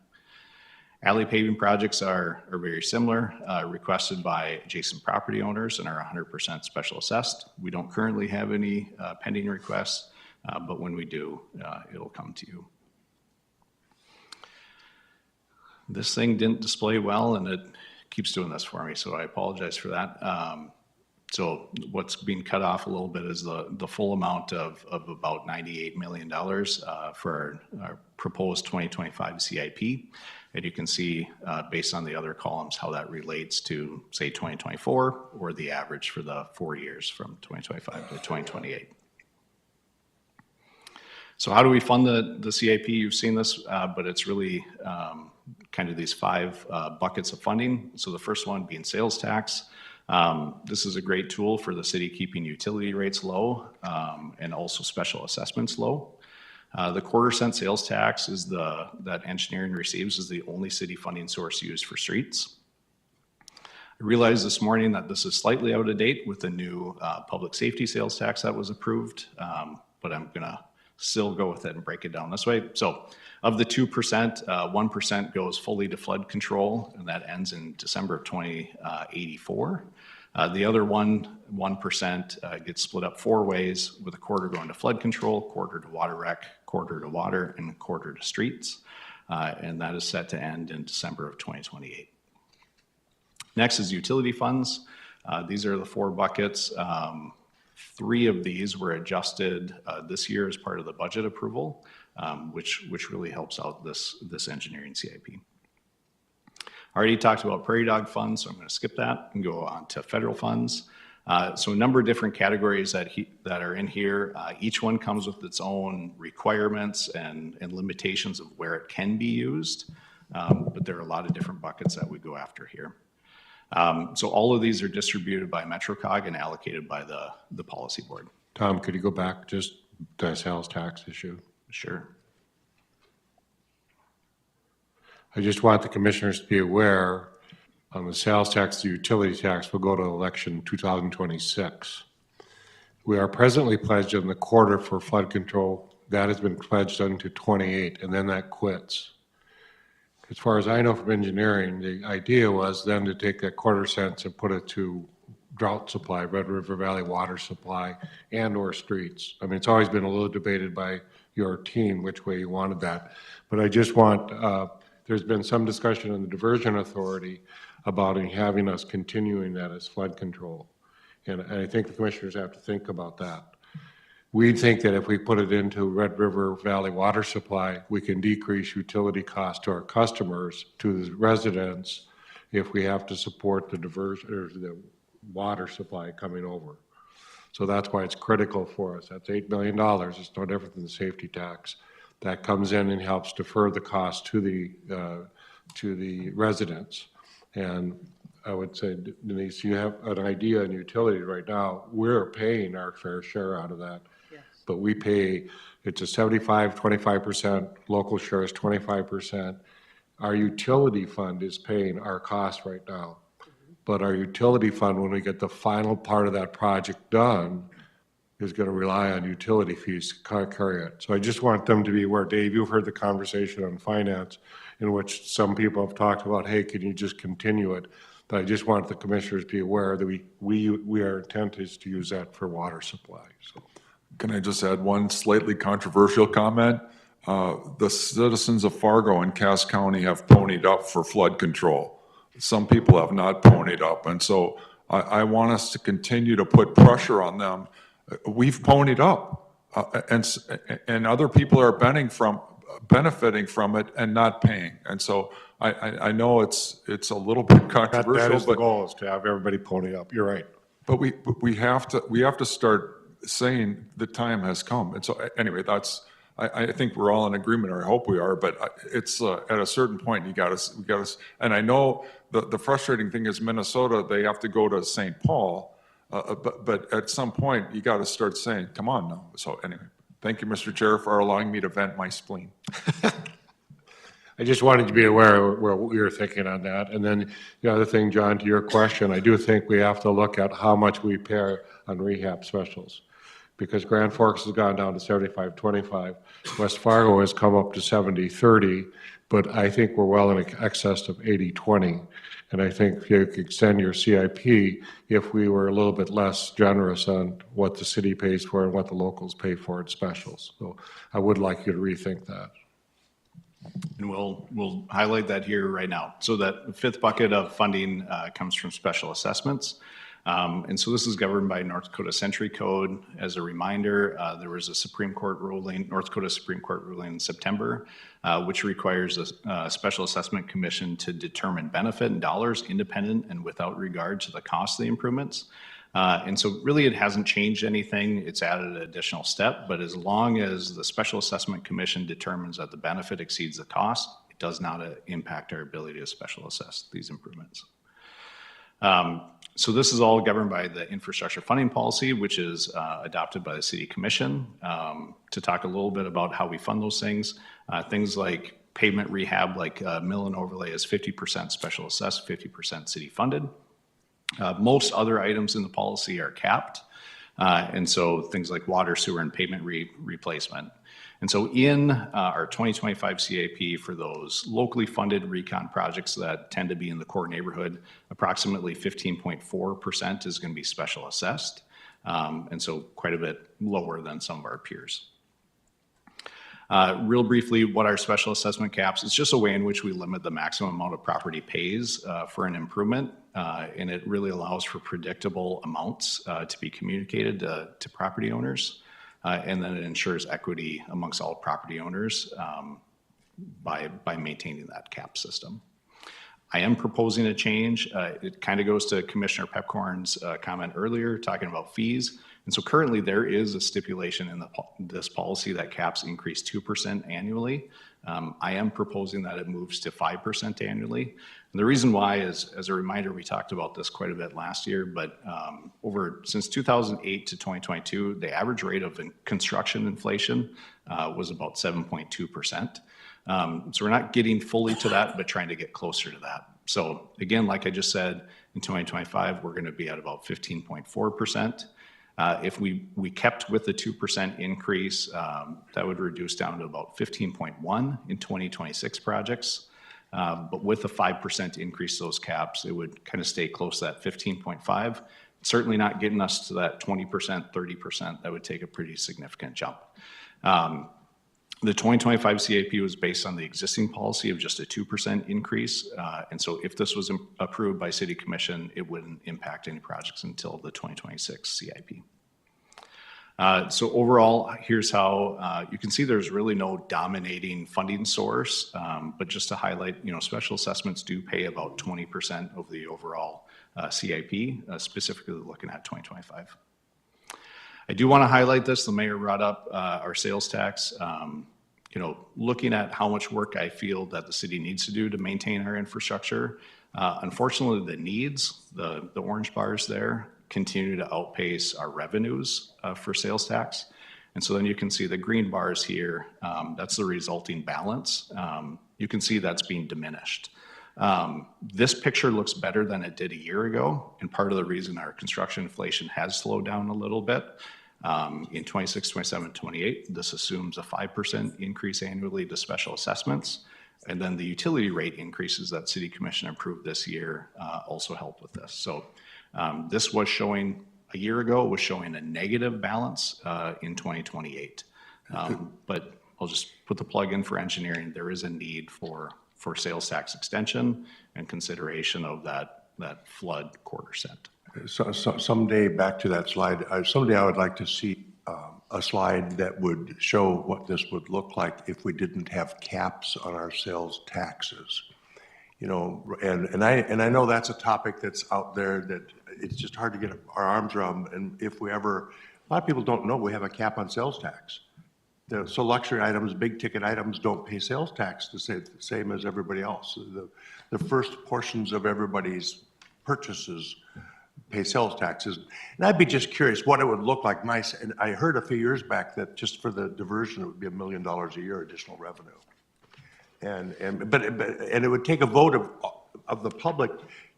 Alley paving projects are very similar, requested by adjacent property owners and are 100% special assessed. We don't currently have any pending requests, but when we do, it'll come to you. This thing didn't display well, and it keeps doing this for me, so I apologize for that. So what's being cut off a little bit is the full amount of about $98 million for our proposed 2025 CIP. And you can see based on the other columns how that relates to, say, 2024 or the average for the 4 years from 2025 to 2028. So how do we fund the CIP? You've seen this, but it's really kind of these 5 buckets of funding. So the first one being sales tax. This is a great tool for the city keeping utility rates low and also special assessments low. The quarter-cent sales tax is that engineering receives is the only city funding source used for streets. I realized this morning that this is slightly out of date with the new public safety sales tax that was approved, but I'm gonna still go with it and break it down this way. So of the 2%, 1% goes fully to flood control, and that ends in December of 2084. The other 1% gets split up 4 ways, with a quarter going to flood control, quarter to water rec, quarter to water, and a quarter to streets. And that is set to end in December of 2028. Next is utility funds. These are the 4 buckets. 3 of these were adjusted this year as part of the budget approval, which really helps out this engineering CIP. I already talked about prairie dog funds, so I'm going to skip that and go on to federal funds. So a number of different categories that are in here. Each one comes with its own requirements and limitations of where it can be used, but there are a lot of different buckets that we go after here. So all of these are distributed by MetroCog and allocated by the policy board. Tom, could you go back just to the sales tax issue? Sure. I just want the commissioners to be aware, on the sales tax, the utility tax will go to election 2026. We are presently pledged in the quarter for flood control. That has been pledged unto 28, and then that quits. As far as I know from engineering, the idea was then to take that quarter cents and put it to drought supply, Red River Valley water supply, and or streets. I mean, it's always been a little debated by your team which way you wanted that. But I just want, there's been some discussion in the diversion authority about having us continuing that as flood control. And I think the commissioners have to think about that. We think that if we put it into Red River Valley water supply, we can decrease utility costs to our customers, to the residents, if we have to support the diversion or the water supply coming over. So that's why it's critical for us. That's $8 million. It's no different than the safety tax. That comes in and helps defer the cost to the residents. And I would say, Denise, you have an idea in utility right now. We're paying our fair share out of that. Yes. But we pay, it's a 25%, local share is 25%. Our utility fund is paying our costs right now. But our utility fund, when we get the final part of that project done, is going to rely on utility fees to carry it. So I just want them to be aware. Dave, you've heard the conversation on finance in which some people have talked about, hey, can you just continue it? But I just want the commissioners to be aware that our intent is to use that for water supply. So. Can I just add one slightly controversial comment? The citizens of Fargo and Cass County have ponied up for flood control. Some people have not ponied up, and so I want us to continue to put pressure on them. We've ponied up, and other people are benefiting from it and not paying. And so I know it's a little bit controversial. That is the goal, is to have everybody pony up. You're right. But we have to start saying the time has come. And so anyway, I think we're all in agreement, or I hope we are, but it's at a certain point, we got to, and I know the frustrating thing is Minnesota, they have to go to St. Paul, but at some point, you got to start saying, come on now. So anyway, thank you, Mr. Chair, for allowing me to vent my spleen. I just wanted to be aware of where we were thinking on that. And then the other thing, John, to your question, I do think we have to look at how much we pay on rehab specials. Because Grand Forks has gone down to 75-25. West Fargo has come up to 70-30, but I think we're well in excess of 80-20. And I think you could extend your CIP if we were a little bit less generous on what the city pays for and what the locals pay for in specials. So I would like you to rethink that. And we'll highlight that here right now. So that fifth bucket of funding comes from special assessments. And so this is governed by North Dakota Century Code. As a reminder, there was a Supreme Court ruling, North Dakota Supreme Court ruling in September, which requires a Special Assessment Commission to determine benefit in dollars, independent and without regard to the cost of the improvements. And so really it hasn't changed anything. It's added an additional step, but as long as the Special Assessment Commission determines that the benefit exceeds the cost, it does not impact our ability to special assess these improvements. So this is all governed by the infrastructure funding policy, which is adopted by the City Commission. To talk a little bit about how we fund those things, things like pavement rehab, like mill and overlay is 50% special assessed, 50% city funded. Most other items in the policy are capped. And so things like water, sewer, and pavement replacement. And so in our 2025 CIP for those locally funded recon projects that tend to be in the core neighborhood, approximately 15.4% is going to be special assessed. And so quite a bit lower than some of our peers. Real briefly, what are special assessment caps? It's just a way in which we limit the maximum amount of property pays for an improvement. and it really allows for predictable amounts to be communicated to property owners, and then it ensures equity amongst all property owners by maintaining that cap system. I am proposing a change. It kind of goes to Commissioner Pepcorn's comment earlier, talking about fees. And so currently there is a stipulation in this policy that caps increase 2% annually. I am proposing that it moves to 5% annually. And the reason why is, as a reminder, we talked about this quite a bit last year, but since 2008 to 2022, the average rate of construction inflation was about 7.2%. So we're not getting fully to that, but trying to get closer to that. So again, like I just said, in 2025, we're going to be at about 15.4%. If we kept with the 2% increase, that would reduce down to about 15.1 in 2026 projects. But with a 5% increase those caps, it would kind of stay close to that 15.5. Certainly not getting us to that 20%, 30%. That would take a pretty significant jump. The 2025 CIP was based on the existing policy of just a 2% increase. And so if this was approved by City Commission, it wouldn't impact any projects until the 2026 CIP. So overall, here's how you can see there's really no dominating funding source. But just to highlight, special assessments do pay about 20% of the overall CIP, specifically looking at 2025. I do want to highlight this. The mayor brought up our sales tax. Looking at how much work I feel that the city needs to do to maintain our infrastructure. Unfortunately, the needs, the orange bars there, continue to outpace our revenues for sales tax. And so then you can see the green bars here, that's the resulting balance. You can see that's being diminished. This picture looks better than it did a year ago, and part of the reason our construction inflation has slowed down a little bit. In 26, 27, 28, this assumes a 5% increase annually to special assessments. And then the utility rate increases that City Commission approved this year also help with this. So this was showing, a year ago, was showing a negative balance in 2028. But I'll just put the plug in for engineering. There is a need for sales tax extension and consideration of that flood quarter cent. So someday, back to that slide, someday I would like to see a slide that would show what this would look like if we didn't have caps on our sales taxes. And I know that's a topic that's out there that it's just hard to get our arms around. And if a lot of people don't know we have a cap on sales tax. So luxury items, big ticket items don't pay sales tax the same as everybody else. The first portions of everybody's purchases pay sales taxes. And I'd be just curious what it would look like. And I heard a few years back that just for the diversion, it would be $1 million a year additional revenue. But it would take a vote of the public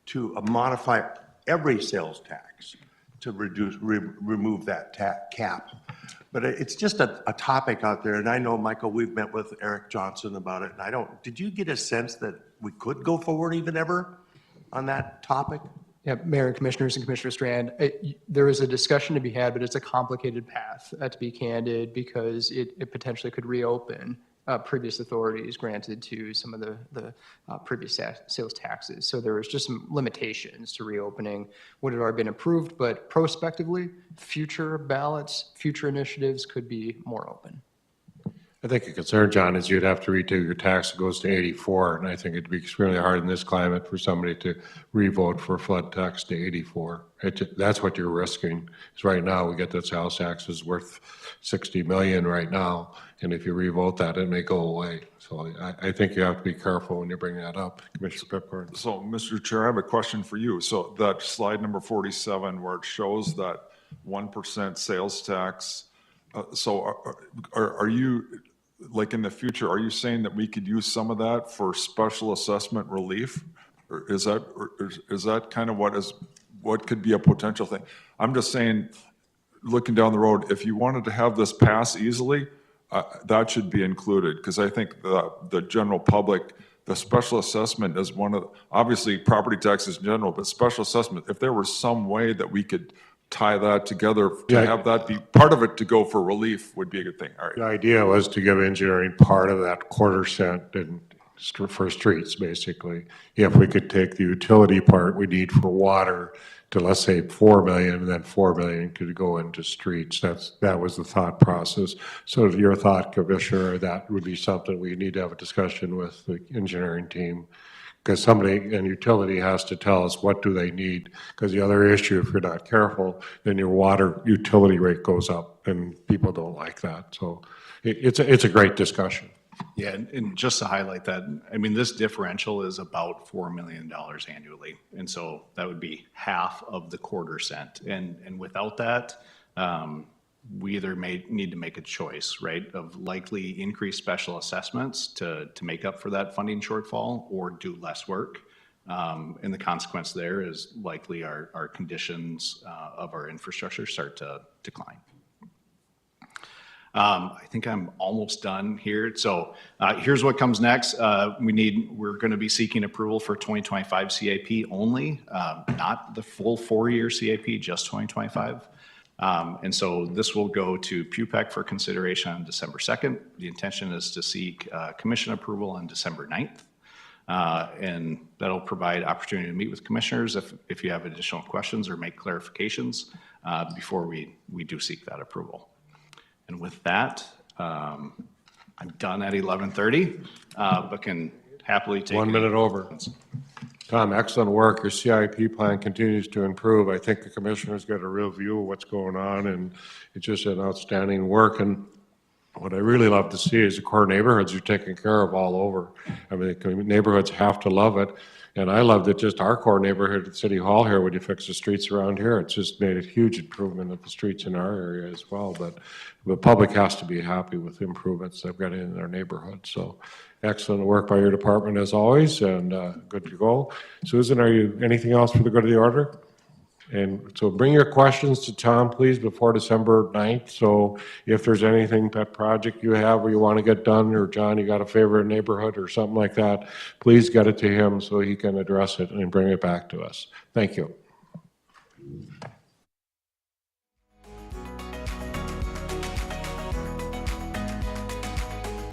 to modify every sales tax to remove that cap. But it's just a topic out there. And I know, Michael, we've met with Eric Johnson about it. And did you get a sense that we could go forward even ever on that topic? Yeah, Mayor and Commissioners and Commissioner Strand, there is a discussion to be had, but it's a complicated path, to be candid, because it potentially could reopen previous authorities granted to some of the previous sales taxes. So there was just some limitations to reopening what had already been approved, but prospectively, future ballots, future initiatives could be more open. I think a concern, John, is you'd have to redo your tax that goes to 84, and I think it'd be extremely hard in this climate for somebody to revote for flood tax to 84. That's what you're risking. Because right now we get that sales tax is worth 60 million right now, and if you revote that, it may go away. So I think you have to be careful when you bring that up, Commissioner Pepcorn. So, Mr. Chair, I have a question for you. So that slide number 47, where it shows that 1% sales tax. So are you? Like in the future, are you saying that we could use some of that for special assessment relief? Or is that kind of what could be a potential thing? I'm just saying, looking down the road, if you wanted to have this pass easily, that should be included, because I think the general public, the special assessment is obviously property taxes in general, but special assessment, if there was some way that we could tie that together to have that be part of it to go for relief would be a good thing. All right. The idea was to give engineering part of that quarter cent, and for streets, basically. If we could take the utility part we need for water to, let's say, 4 million, and then 4 million could go into streets. That was the thought process. So your thought, Commissioner, that would be something we need to have a discussion with the engineering team. Because somebody in utility has to tell us what do they need. Because the other issue, if you're not careful, then your water utility rate goes up, and people don't like that. So it's a great discussion. Yeah, and just to highlight that, I mean, this differential is about $4 million annually. And so that would be half of the quarter cent. And without that, we either need to make a choice, right, of likely increase special assessments to make up for that funding shortfall or do less work. And the consequence there is likely our conditions of our infrastructure start to decline. I think I'm almost done here. So here's what comes next. We're going to be seeking approval for 2025 CIP only, not the full 4-year CIP, just 2025. And so this will go to PUPEC for consideration on December 2nd. The intention is to seek commission approval on December 9th. And that'll provide opportunity to meet with commissioners if you have additional questions or make clarifications before we do seek that approval. And with that, I'm done at 11:30, but can happily take 1 minute over. Tom, excellent work. Your CIP plan continues to improve. I think the commissioners got a real view of what's going on, and it's just an outstanding work. And what I really love to see is the core neighborhoods you're taking care of all over. I mean, the neighborhoods have to love it. And I love that just our core neighborhood at City Hall here, when you fix the streets around here, it's just made a huge improvement of the streets in our area as well. But the public has to be happy with the improvements they've got in their neighborhood. So excellent work by your department as always, and good to go. Susan, anything else for the good of the order? And so bring your questions to Tom, please, before December 9th. So if there's anything, pet project you have where you want to get done, or John, you got a favorite neighborhood or something like that, please get it to him so he can address it and bring it back to us. Thank you.